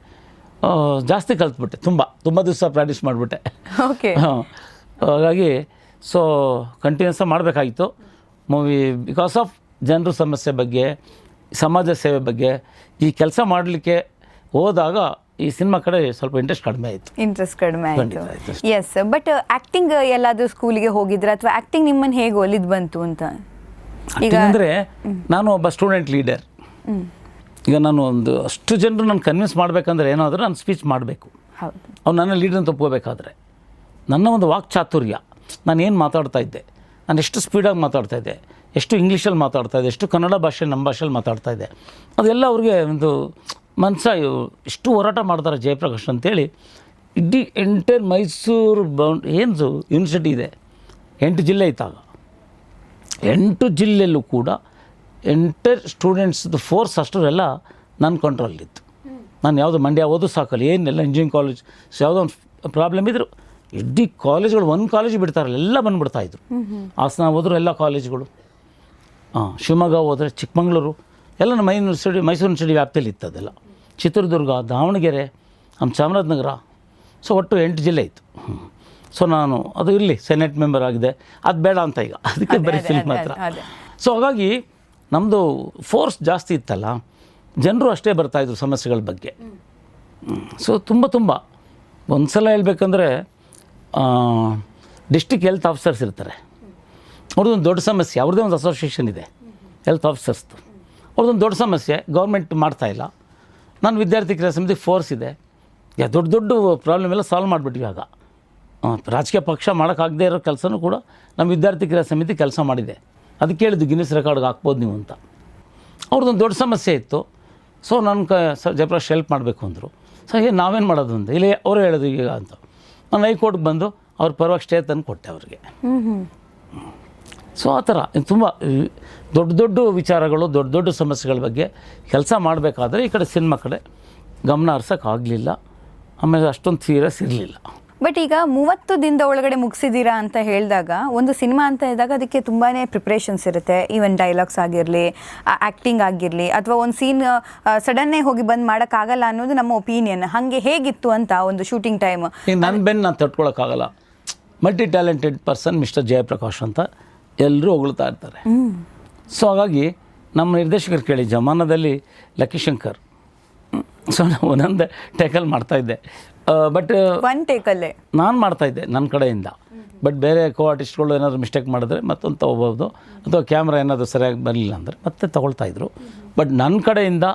ಜಾಸ್ತಿ ಕಲ್ತ್ಬಿಟ್ಟೆ, ತುಂಬ ದಿವಸ ಪ್ರಾಕ್ಟೀಸ್ ಮಾಡಿಬಿಟ್ಟೆ. ಓಕೆ. ಹಾಗಾಗಿ ಸೊ ಕಂಟಿನ್ಯೂಸ್ ಮಾಡಬೇಕಾಗಿತ್ತು ಮೂವಿ. ಬಿಕಾಸ್ ಆಫ್ ಜನರ ಸಮಸ್ಯೆ ಬಗ್ಗೆ, ಸಮಾಜ ಸೇವೆ ಬಗ್ಗೆ ಈ ಕೆಲಸ ಮಾಡಲಿಕ್ಕೆ ಹೋದಾಗ ಈ ಸಿನಿಮಾ ಕಡೆ ಸ್ವಲ್ಪ ಇಂಟ್ರೆಸ್ಟ್ ಕಡಿಮೆ ಆಯಿತು. ಎಸ್. ಬಟ್ ಆ್ಯಕ್ಟಿಂಗ್ ಎಲ್ಲಾದರೂ ಸ್ಕೂಲಿಗೆ ಹೋಗಿದ್ರೆ ಅಥವಾ ಆ್ಯಕ್ಟಿಂಗ್ ನಿಮ್ಮನ್ನು ಹೇಗೆ ಒಲಿದು ಬಂತು ಅಂತ? ಈಗ ಅಂದರೆ ನಾನು ಒಬ್ಬ ಸ್ಟೂಡೆಂಟ್ ಲೀಡರ್. ಈಗ ನಾನು ಒಂದು ಅಷ್ಟು ಜನರು ನಾನು ಕನ್ವಿನ್ಸ್ ಮಾಡಬೇಕಂದ್ರೆ ಏನಾದರೂ ನಾನು ಸ್ಪೀಚ್ ಮಾಡಬೇಕು. ಅವ್ನು ನನ್ನ ಲೀಡರ್ನ ತಪ್ಕೋಬೇಕಾದ್ರೆ ನನ್ನ ಒಂದು ವಾಕ್ಚಾತುರ್ಯ, ನಾನು ಏನು ಮಾತಾಡ್ತಾ ಇದ್ದೆ, ನಾನು ಎಷ್ಟು ಸ್ಪೀಡಾಗಿ ಮಾತಾಡ್ತಾ ಇದ್ದೆ, ಎಷ್ಟು ಇಂಗ್ಲೀಷಲ್ಲಿ ಮಾತಾಡ್ತಾ ಇದ್ದೆ, ಎಷ್ಟು ಕನ್ನಡ ಭಾಷೆ ನಮ್ಮ ಭಾಷೆಯಲ್ಲಿ ಮಾತಾಡ್ತಾ ಇದ್ದೆ, ಅದೆಲ್ಲ ಅವ್ರಿಗೆ ಒಂದು ಎಷ್ಟು ಹೋರಾಟ ಮಾಡ್ತಾರೆ ಜಯಪ್ರಕಾಶ್ ಅಂತೇಳಿ. ಇಡೀ ಎಂಟೈರ್ ಮೈಸೂರು ಏನು ಯೂನಿವರ್ಸಿಟಿ ಇದೆ, 8 ಜಿಲ್ಲೆ ಇದ್ದಾಗ 8 ಜಿಲ್ಲೆಯಲ್ಲೂ ಕೂಡ ಎಂಟೈರ್ ಸ್ಟೂಡೆಂಟ್ಸ್ದು ಫೋರ್ಸ್ ಅಷ್ಟರೆಲ್ಲ ನನ್ನ ಕಂಟ್ರೋಲಿತ್ತು. ನಾನು ಯಾವುದು ಮಂಡ್ಯ ಓದು ಸಾಕಲ್ಲ, ಏನೆಲ್ಲ ಇಂಜಿನಿಯರಿಂಗ್ ಕಾಲೇಜ್ ಯಾವುದೋ ಒಂದು ಪ್ರಾಬ್ಲಮ್ ಇದ್ದರು ಇಡೀ ಕಾಲೇಜ್ಗಳು, ಒಂದು ಕಾಲೇಜ್ ಬಿಡ್ತಾರಲ್ಲ ಎಲ್ಲ ಬಂದುಬಿಡ್ತಾಯಿದ್ರು. ಹಾಸನ ಹೋದ್ರು ಎಲ್ಲ ಕಾಲೇಜ್ಗಳು, ಶಿವಮೊಗ್ಗ ಹೋದರೆ ಚಿಕ್ಕಮಗಳೂರು ಎಲ್ಲ ನಮ್ಮ ಮೈಸೂರು ಯೂನಿವರ್ಸಿಟಿ ವ್ಯಾಪ್ತಿಯಲ್ಲಿ ಇತ್ತು ಅದೆಲ್ಲ. ಚಿತ್ರದುರ್ಗ, ದಾವಣಗೆರೆ, ನಮ್ಮ ಚಾಮರಾಜನಗರ, ಸೊ ಒಟ್ಟು 8 ಜಿಲ್ಲೆ ಇತ್ತು. ಸೊ ನಾನು ಅದು ಇರಲಿ ಸೆನೆಟ್ ಮೆಂಬರ್ ಆಗಿದೆ, ಅದು ಬೇಡ ಅಂತ ಈಗ ಅದಕ್ಕೆ ಬರೀ ಫಿಲ್ಮ್ ಮಾತ್ರ. ಸೊ ಹಾಗಾಗಿ ನಮ್ಮದು ಫೋರ್ಸ್ ಜಾಸ್ತಿ ಇತ್ತಲ್ಲ, ಜನರು ಅಷ್ಟೇ ಬರ್ತಾಯಿದ್ರು ಸಮಸ್ಯೆಗಳ ಬಗ್ಗೆ. ಸೊ ತುಂಬ ಒಂದು ಸಲ ಹೇಳ್ಬೇಕಂದ್ರೆ ಡಿಸ್ಟ್ರಿಕ್ಟ್ ಹೆಲ್ತ್ ಆಫೀಸರ್ಸ್ ಇರ್ತಾರೆ, ಅವ್ರದ್ದೊಂದು ದೊಡ್ಡ ಸಮಸ್ಯೆ, ಅವ್ರದ್ದೇ ಒಂದು ಅಸೋಸಿಯೇಷನ್ ಇದೆ ಹೆಲ್ತ್ ಆಫೀಸರ್ಸ್ದು, ಅವ್ರದ್ದೊಂದು ದೊಡ್ಡ ಸಮಸ್ಯೆ ಗೌರ್ಮೆಂಟ್ ಮಾಡ್ತಾಯಿಲ್ಲ. ನಾನು ವಿದ್ಯಾರ್ಥಿ ಕ್ರಿಯಾ ಸಮಿತಿ ಫೋರ್ಸ್ ಇದೆ, ದೊಡ್ಡ ಪ್ರಾಬ್ಲಮ್ ಎಲ್ಲ ಸಾಲ್ವ್ ಮಾಡಿಬಿಟ್ವಿ. ಆಗ ರಾಜಕೀಯ ಪಕ್ಷ ಮಾಡೋಕ್ಕಾಗದೇ ಇರೋ ಕೆಲಸನೂ ಕೂಡ ನಮ್ಮ ವಿದ್ಯಾರ್ಥಿ ಕ್ರಿಯಾ ಸಮಿತಿ ಕೆಲಸ ಮಾಡಿದೆ. ಅದಕ್ಕೆ ಕೇಳಿದ್ದು ಗಿನ್ನಿಸ್ ರೆಕಾರ್ಡ್ಗೆ ಹಾಕ್ಬೋದು ನೀವು ಅಂತ. ಅವ್ರದ್ದೊಂದು ದೊಡ್ಡ ಸಮಸ್ಯೆ ಇತ್ತು. ಸೊ ನನ್ನ ಜಯಪ್ರಕಾಶ್ ಹೆಲ್ಪ್ ಮಾಡಬೇಕು ಅಂದರು. ಸೊ ನಾವೇನು ಮಾಡೋದು ಅಂತ ಇಲ್ಲಿ ಅವರು ಹೇಳೋದು ಈಗ ಅಂತ ನಾನು ಹೈಕೋರ್ಟ್ಗೆ ಬಂದು ಅವ್ರ ಪರವಾಗಿ ಸ್ಟೇ ತಂದು ಕೊಟ್ಟೆ ಅವ್ರಿಗೆ. ಸೊ ಆ ಥರ ತುಂಬ ದೊಡ್ಡ ವಿಚಾರಗಳು, ದೊಡ್ಡ ಸಮಸ್ಯೆಗಳ ಬಗ್ಗೆ ಕೆಲಸ ಮಾಡಬೇಕಾದ್ರೆ ಈ ಕಡೆ ಸಿನಿಮಾ ಕಡೆ ಗಮನ ಹರ್ಸೋಕ್ಕಾಗಲಿಲ್ಲ. ಆಮೇಲೆ ಅಷ್ಟೊಂದು ಸೀರಿಯಸ್ ಇರಲಿಲ್ಲ. ಬಟ್ ಈಗ 30 ದಿನದ ಒಳಗಡೆ ಮುಗಿಸಿದ್ದೀರಾ ಅಂತ ಹೇಳಿದಾಗ, ಒಂದು ಸಿನಿಮಾ ಅಂತ ಇದ್ದಾಗ ಅದಕ್ಕೆ ತುಂಬಾ ಪ್ರಿಪ್ರೇಷನ್ಸ್ ಇರುತ್ತೆ. ಈವನ್ ಡೈಲಾಗ್ಸ್ ಆಗಿರಲಿ, ಆ್ಯಕ್ಟಿಂಗ್ ಆಗಿರಲಿ, ಅಥವಾ ಒಂದು ಸೀನ್ ಸಡನ್ನೇ ಹೋಗಿ ಬಂದು ಮಾಡೋಕ್ಕಾಗಲ್ಲ ಅನ್ನೋದು ನಮ್ಮ ಒಪಿನಿಯನ್. ಹಾಗೆ ಹೇಗಿತ್ತು ಅಂತ ಒಂದು ಶೂಟಿಂಗ್ ಟೈಮ್? ಈಗ ನನ್ನ ಬೆನ್ನು ನಾನು ತಡ್ಕೊಳಕ್ಕಾಗಲ್ಲ. Multi talented person mister Jayaprakash ಅಂತ ಎಲ್ಲರೂ ಹೊಗಳ್ತಾ ಇರ್ತಾರೆ. ಸೊ ಹಾಗಾಗಿ ನಮ್ಮ ನಿರ್ದೇಶಕರು ಕೇಳಿ ಜಮಾನದಲ್ಲಿ ಲಕ್ಕಿಶಂಕರ್, ಸೊ ನಾವು ಒಂದೊಂದು ಟೇಕಲ್ ಮಾಡ್ತಾಯಿದ್ದೆ. ಬಟ್ ಒನ್ ಟೇಕಲ್ಲೇ ನಾನು ಮಾಡ್ತಾಯಿದ್ದೆ ನನ್ನ ಕಡೆಯಿಂದ. ಬಟ್ ಬೇರೆ ಕೋ ಆರ್ಟಿಸ್ಟ್ಗಳು ಏನಾದರೂ ಮಿಸ್ಟೇಕ್ ಮಾಡಿದ್ರೆ ಮತ್ತೊಂದು ತೊಗೋಬೋದು, ಅಥವಾ ಕ್ಯಾಮ್ರಾ ಏನಾದರೂ ಸರಿಯಾಗಿ ಬರಲಿಲ್ಲ ಅಂದರೆ ಮತ್ತೆ ತೊಗೊಳ್ತಾಯಿದ್ರು. ಬಟ್ ನನ್ನ ಕಡೆಯಿಂದ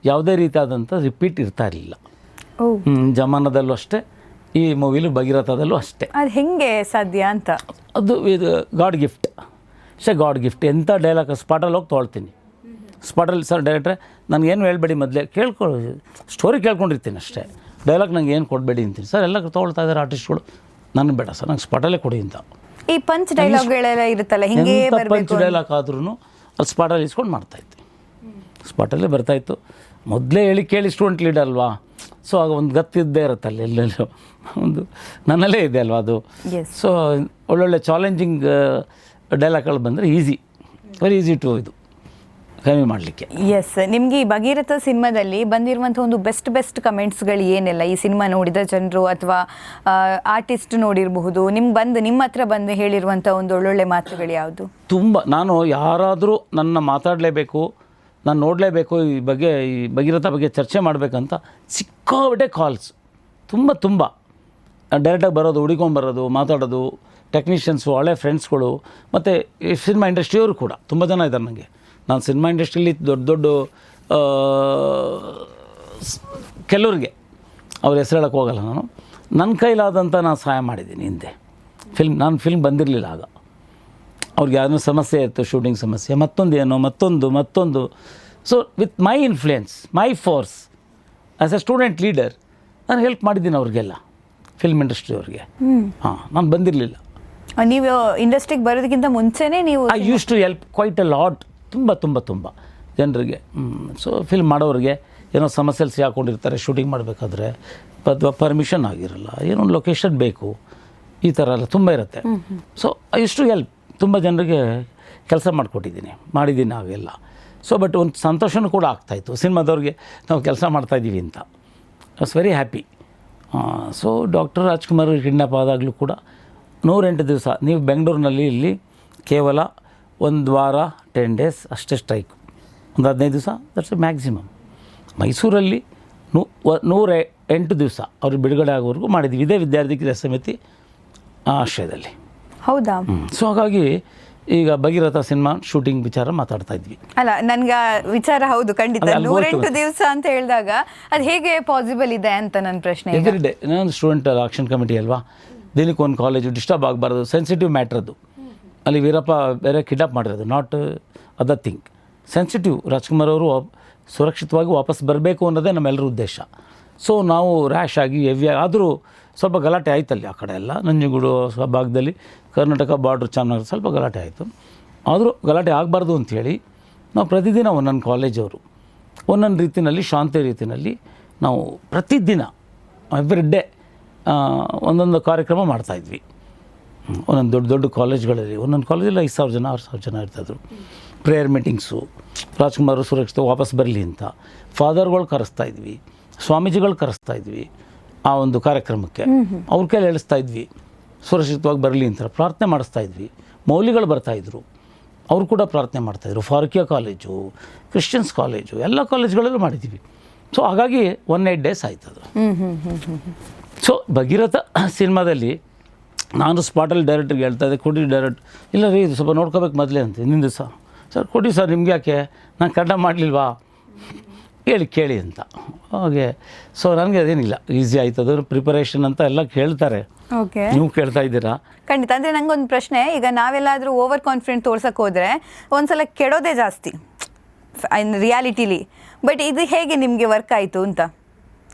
ಯಾವುದೇ ರೀತಿಯಾದಂಥ ರಿಪೀಟ್ ಇರ್ತಾ ಇರಲಿಲ್ಲ. ಜಮಾನದಲ್ಲೂ ಅಷ್ಟೇ, ಈ ಮೂವಿಲು ಭಗೀರಥದಲ್ಲೂ ಅಷ್ಟೇ. ಅದು ಹೆಂಗೆ ಸಾಧ್ಯ ಅಂತ? ಅದು ಇದು ಗಾಡ್ ಗಿಫ್ಟ್, ಗಾಡ್ ಗಿಫ್ಟ್. ಎಂಥ ಡೈಲಾಗ್ ಸ್ಪಾಟಲ್ಲಿ ಹೋಗಿ ತೊಗೊಳ್ತೀನಿ. ಸ್ಪಾಟಲ್ಲಿ ಸರ್ ಡೈರೆಕ್ಟ್ರೆ ನನಗೇನು ಹೇಳ್ಬೇಡಿ, ಮೊದಲೇ ಸ್ಟೋರಿ ಕೇಳ್ಕೊಂಡಿರ್ತೀನಿ ಅಷ್ಟೇ, ಡೈಲಾಗ್ ನಂಗೆ ಏನು ಕೊಡಬೇಡಿ ಅಂತೀನಿ. ಸರ್ ಎಲ್ಲ ತೊಗೊಳ್ತಾ ಇದ್ದಾರೆ ಆರ್ಟಿಸ್ಟ್ಗಳು, ನನಗೆ ಬೇಡ ಸರ್, ನಂಗೆ ಸ್ಪಾಟಲ್ಲೇ ಕೊಡಿ ಅಂತ. ಈ ಪಂಚ್ ಡೈಲಾಗ್ಗಳೆಲ್ಲ ಇರುತ್ತಲ್ಲ, ಹಿಂಗೆ ಪಂಚ್ ಡೈಲಾಗ್ ಆದ್ರೂ ಅದು ಸ್ಪಾಟಲ್ಲಿ ಇಸ್ಕೊಂಡು ಮಾಡ್ತಾಯಿತ್ತು, ಸ್ಪಾಟಲ್ಲೇ ಬರ್ತಾಯಿತ್ತು. ಮೊದಲೇ ಹೇಳಿ ಕೇಳಿ ಸ್ಟೂಡೆಂಟ್ ಲೀಡರ್ ಅಲ್ವಾ, ಸೊ ಆಗ ಒಂದು ಗತ್ತಿದ್ದೇ ಇರುತ್ತಲ್ಲ, ಎಲ್ಲೆಲ್ಲೋ ಒಂದು ನನ್ನಲ್ಲೇ ಇದೆ ಅಲ್ವಾ ಅದು. ಸೊ ಒಳ್ಳೊಳ್ಳೆ ಚಾಲೆಂಜಿಂಗ್ ಡೈಲಾಗ್ಗಳು ಬಂದರೆ ವೆರಿ ಈಸಿ ಟು ಇದು ಕಮ್ಮಿ ಮಾಡಲಿಕ್ಕೆ. ಎಸ್, ನಿಮಗೆ ಈ ಭಗೀರಥ ಸಿನಿಮಾದಲ್ಲಿ ಬಂದಿರುವಂಥ ಒಂದು ಬೆಸ್ಟ್ ಕಮೆಂಟ್ಸ್ಗಳು ಏನೆಲ್ಲ ಈ ಸಿನಿಮಾ ನೋಡಿದ ಜನರು ಅಥವಾ ಆರ್ಟಿಸ್ಟ್ ನೋಡಿರಬಹುದು, ನಿಮ್ಮ ಹತ್ರ ಬಂದು ಹೇಳಿರುವಂಥ ಒಂದು ಒಳ್ಳೊಳ್ಳೆ ಮಾತುಗಳು ಯಾವುದು? ತುಂಬ ನಾನು ಯಾರಾದರೂ ನನ್ನ ಮಾತಾಡಲೇಬೇಕು, ನಾನು ನೋಡಲೇಬೇಕು, ಈ ಭಗೀರಥ ಬಗ್ಗೆ ಚರ್ಚೆ ಮಾಡಬೇಕಂತ ಸಿಕ್ಕಾಬಿಟ್ಟೆ ಕಾಲ್ಸ್, ತುಂಬ ಡೈರೆಕ್ಟಾಗಿ ಬರೋದು, ಹುಡುಕೊಂಬರೋದು, ಮಾತಾಡೋದು, ಟೆಕ್ನಿಷಿಯನ್ಸು, ಹಳೆ ಫ್ರೆಂಡ್ಸ್ಗಳು, ಮತ್ತು ಈ ಸಿನಿಮಾ ಇಂಡಸ್ಟ್ರಿಯವರು ಕೂಡ ತುಂಬ ಜನ ಇದ್ದಾರೆ ನನಗೆ. ನಾನು ಸಿನಿಮಾ ಇಂಡಸ್ಟ್ರಿಯಲ್ಲಿ ದೊಡ್ಡ ಕೆಲವ್ರಿಗೆ ಅವ್ರ ಹೆಸರು ಹೇಳೋಕ್ಕೆ ಹೋಗಲ್ಲ, ನನ್ನ ಕೈಲಾದಂಥ ನಾನು ಸಹಾಯ ಮಾಡಿದ್ದೀನಿ ಹಿಂದೆ. ನಾನು ಫಿಲ್ಮ್ ಬಂದಿರಲಿಲ್ಲ ಆಗ, ಅವ್ರಿಗೆ ಯಾರನ್ನೂ ಸಮಸ್ಯೆ ಇತ್ತು, ಶೂಟಿಂಗ್ ಸಮಸ್ಯೆ, ಮತ್ತೊಂದು. So with my influence, my force as a student leader ನಾನು ಹೆಲ್ಪ್ ಮಾಡಿದ್ದೀನಿ ಅವ್ರಿಗೆಲ್ಲ, ಫಿಲ್ಮ್ ಇಂಡಸ್ಟ್ರಿ ಅವ್ರಿಗೆ. ನಾನು ಬಂದಿರಲಿಲ್ಲ. ನೀವು ಇಂಡಸ್ಟ್ರಿಗೆ ಬರೋದಕ್ಕಿಂತ ಮುಂಚೆನೇ ನೀವು I use to help quite a lot, ತುಂಬ ಜನರಿಗೆ. ಸೊ ಫಿಲ್ಮ್ ಮಾಡೋರಿಗೆ ಏನೋ ಸಮಸ್ಯೆಯಲ್ಲಿ ಸಿಗಾಕೊಂಡಿರ್ತಾರೆ, ಶೂಟಿಂಗ್ ಮಾಡಬೇಕಾದ್ರೆ ಪರ್ಮಿಷನ್ ಆಗಿರಲ್ಲ, ಏನೋ ಒಂದು ಲೊಕೇಶನ್ ಬೇಕು, ಈ ಥರ ಎಲ್ಲ ತುಂಬ ಇರುತ್ತೆ. So I use to help, ತುಂಬ ಜನರಿಗೆ ಕೆಲಸ ಮಾಡಿದ್ದೀನಿ ಆಗೆಲ್ಲ. ಸೊ ಬಟ್ ಒಂದು ಸಂತೋಷನೂ ಕೂಡ ಆಗ್ತಾಯಿತ್ತು, ಸಿನಿಮಾದವ್ರಿಗೆ ನಾವು ಕೆಲಸ ಮಾಡ್ತಾಯಿದ್ದೀವಿ ಅಂತ. I was very happy. So doctor Rajkumar kidnap ಆದಾಗಲೂ ಕೂಡ 108 ದಿವಸ ನೀವು ಬೆಂಗಳೂರಿನಲ್ಲಿ ಇಲ್ಲಿ ಕೇವಲ 1 ವಾರ 10 ಡೇಸ್ ಅಷ್ಟೇ ಸ್ಟ್ರೈಕು, ಒಂದು 15 ದಿವಸ ದಟ್ಸ್ ಮ್ಯಾಕ್ಸಿಮಮ್. ಮೈಸೂರಲ್ಲಿ 108 ದಿವಸ ಅವ್ರಿಗೆ ಬಿಡುಗಡೆ ಆಗೋವರೆಗೂ ಮಾಡಿದ್ವಿ, ಇದೇ ವಿದ್ಯಾರ್ಥಿ ಕ್ರಿಯಾ ಸಮಿತಿ ಆಶ್ರಯದಲ್ಲಿ. ಹೌದಾ? ಸೊ ಹಾಗಾಗಿ ಈಗ ಭಗೀರಥ ಸಿನಿಮಾ ಶೂಟಿಂಗ್ ವಿಚಾರ ಮಾತಾಡ್ತಾ ಇದ್ವಿ. ಅಲ್ಲ, ನನಗೆ ವಿಚಾರ ಹೌದು, ಖಂಡಿತ 108 ದಿವಸ ಅಂತ ಹೇಳಿದಾಗ ಅದು ಹೇಗೆ ಪಾಸಿಬಲ್ ಇದೆ ಅಂತ ನನ್ನ ಪ್ರಶ್ನೆ. ಎವ್ರಿ ಡೇ ನಾನು ಸ್ಟೂಡೆಂಟ್ ಆಕ್ಷನ್ ಕಮಿಟಿ ಅಲ್ವಾ, ದಿನಕ್ಕೆ ಒಂದು ಕಾಲೇಜು ಡಿಸ್ಟರ್ಬ್ ಆಗಬಾರ್ದು, ಸೆನ್ಸಿಟಿವ್ ಮ್ಯಾಟ್ರ್ ಅದು. ಅಲ್ಲಿ ವೀರಪ್ಪ ಬೇರೆ ಕಿಡ್ನಾಪ್ ಮಾಡಿರೋದು, not other thing, sensitive. Rajkumar ಅವರು ಸುರಕ್ಷಿತವಾಗಿ ವಾಪಸ್ ಬರಬೇಕು ಅನ್ನೋದೇ ನಮ್ಮೆಲ್ಲರ ಉದ್ದೇಶ. ಸೊ ನಾವು ರ್ಯಾಶ್ ಆಗಿ ಹೆವಿ ಆದರೂ ಸ್ವಲ್ಪ ಗಲಾಟೆ ಆಯ್ತಲ್ಲಿ, ಆ ಕಡೆ ಎಲ್ಲ ನಂಜನಗೂಡು ಭಾಗದಲ್ಲಿ, ಕರ್ನಾಟಕ ಬಾರ್ಡ್ರ್ ಚಾಮರಾಜನಗರ ಸ್ವಲ್ಪ ಗಲಾಟೆ ಆಯಿತು. ಆದರೂ ಗಲಾಟೆ ಆಗಬಾರ್ದು ಅಂಥೇಳಿ ನಾವು ಪ್ರತಿದಿನ ಒಂದೊಂದು ಕಾಲೇಜವರು ಒಂದೊಂದು ರೀತಿಯಲ್ಲಿ, ಶಾಂತಿ ರೀತಿಯಲ್ಲಿ ನಾವು ಪ್ರತಿದಿನ ಎವ್ರಿ ಡೇ ಒಂದೊಂದು ಕಾರ್ಯಕ್ರಮ ಮಾಡ್ತಾಯಿದ್ವಿ. ಒಂದೊಂದು ದೊಡ್ಡ ಕಾಲೇಜ್ಗಳಲ್ಲಿ, ಒಂದೊಂದು ಕಾಲೇಜಲ್ಲಿ 5,000 ಜನ 6,000 ಜನ ಇರ್ತಾಯಿದ್ರು. ಪ್ರೇಯರ್ ಮೀಟಿಂಗ್ಸು, ರಾಜ್ಕುಮಾರ್ ಸುರಕ್ಷಿತ ವಾಪಸ್ ಬರಲಿ ಅಂತ ಫಾದರ್ಗಳು ಕರೆಸ್ತಾಯಿದ್ವಿ, ಸ್ವಾಮೀಜಿಗಳು ಕರೆಸ್ತಾಯಿದ್ವಿ ಆ ಒಂದು ಕಾರ್ಯಕ್ರಮಕ್ಕೆ. ಅವ್ರ ಕೈಲಿ ಹೇಳಿಸ್ತಾಯಿದ್ವಿ ಸುರಕ್ಷಿತವಾಗಿ ಬರಲಿ ಅಂತ ಪ್ರಾರ್ಥನೆ ಮಾಡಿಸ್ತಾಯಿದ್ವಿ. ಮೌಲ್ಯಗಳು ಬರ್ತಾಯಿದ್ರು, ಅವರು ಕೂಡ ಪ್ರಾರ್ಥನೆ ಮಾಡ್ತಾಯಿದ್ರು. ಫಾರೂಕಿಯಾ ಕಾಲೇಜು, ಕ್ರಿಶ್ಚಿಯನ್ಸ್ ಕಾಲೇಜು, ಎಲ್ಲ ಕಾಲೇಜ್ಗಳಲ್ಲೂ ಮಾಡಿದ್ದೀವಿ. ಸೊ ಹಾಗಾಗಿ 108 ಡೇಸ್ ಆಯ್ತದು. ಸೊ ಭಗೀರಥ ಸಿನಿಮಾದಲ್ಲಿ ನಾನು ಸ್ಪಾಟಲ್ಲಿ ಡೈರೆಕ್ಟ್ರಿಗೆ ಹೇಳ್ತಾಯಿದ್ದೆ, ಕೊಡಿ ಡೈರೆಕ್ಟ್, ಇಲ್ಲ ರೀ ಇದು ಸ್ವಲ್ಪ ನೋಡ್ಕೋಬೇಕು ಮೊದಲೇ ಅಂತ. ಇನ್ನೊಂದು ದಿವಸ ಸರ್ ಕೊಡಿ ಸರ್, ನಿಮ್ಗೆ ಯಾಕೆ, ನಾನು ಕನ್ನಡ ಮಾಡಲಿಲ್ವಾ, ಕೇಳಿ ಅಂತ. ಹಾಗೆ ಸೊ ನನಗೆ ಅದೇನಿಲ್ಲ, ಈಸಿ ಆಯ್ತದು, ಪ್ರಿಪರೇಷನ್ ಅಂತ ಎಲ್ಲ ಕೇಳ್ತಾರೆ. ಓಕೆ, ನೀವು ಕೇಳ್ತಾ ಇದ್ದೀರಾ? ಖಂಡಿತ. ಅಂದರೆ ನಂಗೊಂದು ಪ್ರಶ್ನೆ, ಈಗ ನಾವೆಲ್ಲಾದರೂ ಓವರ್ ಕಾನ್ಫಿಡೆಂಟ್ ತೋರ್ಸಕ್ಕೆ ಹೋದರೆ ಒಂದ್ಸಲ ಕೆಡೋದೇ ಜಾಸ್ತಿ ರಿಯಾಲಿಟಿಲಿ. ಬಟ್ ಇದು ಹೇಗೆ ನಿಮಗೆ ವರ್ಕ್ ಆಯಿತು ಅಂತ,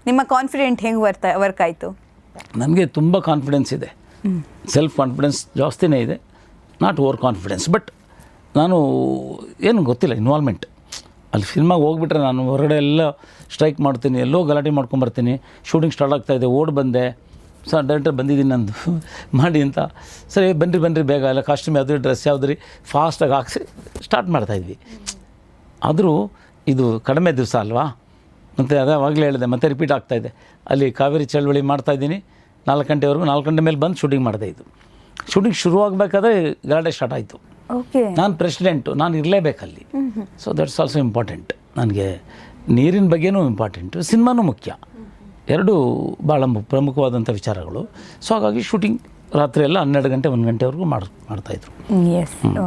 ನಿಮ್ಮ ಕಾನ್ಫಿಡೆಂಟ್ ಹೆಂಗೆ ವರ್ಕ್ ಆಯಿತು? ನನಗೆ ತುಂಬ ಕಾನ್ಫಿಡೆನ್ಸ್ ಇದೆ, ಸೆಲ್ಫ್ ಕಾನ್ಫಿಡೆನ್ಸ್ ಜಾಸ್ತಿನೇ ಇದೆ, ನಾಟ್ ಓವರ್ ಕಾನ್ಫಿಡೆನ್ಸ್. ಬಟ್ ನಾನು ಏನು ಗೊತ್ತಿಲ್ಲ, ಇನ್ವಾಲ್ವ್ಮೆಂಟ್ ಅಲ್ಲಿ ಫಿಲ್ಮಾಗಿ ಹೋಗ್ಬಿಟ್ರೆ ನಾನು ಹೊರಗಡೆ ಎಲ್ಲ ಸ್ಟ್ರೈಕ್ ಮಾಡ್ತೀನಿ, ಎಲ್ಲೋ ಗಲಾಟೆ ಮಾಡ್ಕೊಂಬರ್ತೀನಿ. ಶೂಟಿಂಗ್ ಸ್ಟಾರ್ಟ್ ಆಗ್ತಾಯಿದೆ, ಬಂದೆ ಸರ್ ಡೈರೆಕ್ಟರ್ ಬಂದಿದ್ದೀನಿ ನಂದು ಮಾಡಿ ಅಂತ. ಸರಿ ಬನ್ನಿರಿ ಬೇಗ, ಎಲ್ಲ ಕಾಸ್ಟ್ಯೂಮ್ ಯಾವ್ದು, ಡ್ರೆಸ್ ಯಾವ್ದು ರೀ, ಫಾಸ್ಟಾಗಿ ಹಾಕ್ಸಿ ಸ್ಟಾರ್ಟ್ ಮಾಡ್ತಾಯಿದ್ವಿ. ಆದರೂ ಇದು ಕಡಿಮೆ ದಿವಸ ಅಲ್ವಾ, ಮತ್ತು ಅದಾವಾಗಲೇ ಹೇಳಿದೆ, ಮತ್ತೆ ರಿಪೀಟ್ ಆಗ್ತಾಯಿದೆ. ಅಲ್ಲಿ ಕಾವೇರಿ ಚಳವಳಿ ಮಾಡ್ತಾಯಿದ್ದೀನಿ 4 ಗಂಟೆವರೆಗೂ, 4 ಗಂಟೆ ಮೇಲೆ ಬಂದು ಶೂಟಿಂಗ್ ಮಾಡಿದೆ. ಇದು ಶೂಟಿಂಗ್ ಶುರುವಾಗಬೇಕಾದ್ರೆ ಗಲಾಟೆ ಸ್ಟಾರ್ಟ್ ಆಯಿತು. ಓಕೆ, ನಾನು ಪ್ರೆಸಿಡೆಂಟು, ನಾನು ಇರಲೇಬೇಕಲ್ಲಿ. So that's also important. ನನಗೆ ನೀರಿನ ಬಗ್ಗೆನೂ ಇಂಪಾರ್ಟೆಂಟು, ಸಿನಿಮಾನೂ ಮುಖ್ಯ, ಎರಡೂ ಭಾಳ ಪ್ರಮುಖವಾದಂಥ ವಿಚಾರಗಳು. ಸೊ ಹಾಗಾಗಿ ಶೂಟಿಂಗ್ ರಾತ್ರಿ ಎಲ್ಲ 12 ಗಂಟೆ 1 ಗಂಟೆವರೆಗೂ ಮಾಡ್ತಾಯಿದ್ರು.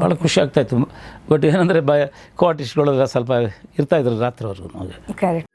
ಭಾಳ ಖುಷಿ ಆಗ್ತಾಯಿತ್ತು. ಬಟ್ ಏನಂದರೆ ಕೋ ಆರ್ಟಿಸ್ಟ್ಗಳೆಲ್ಲ ಸ್ವಲ್ಪ ಇರ್ತಾಯಿದ್ರು ರಾತ್ರಿವರೆಗೂ. ಕರೆಕ್ಟ್.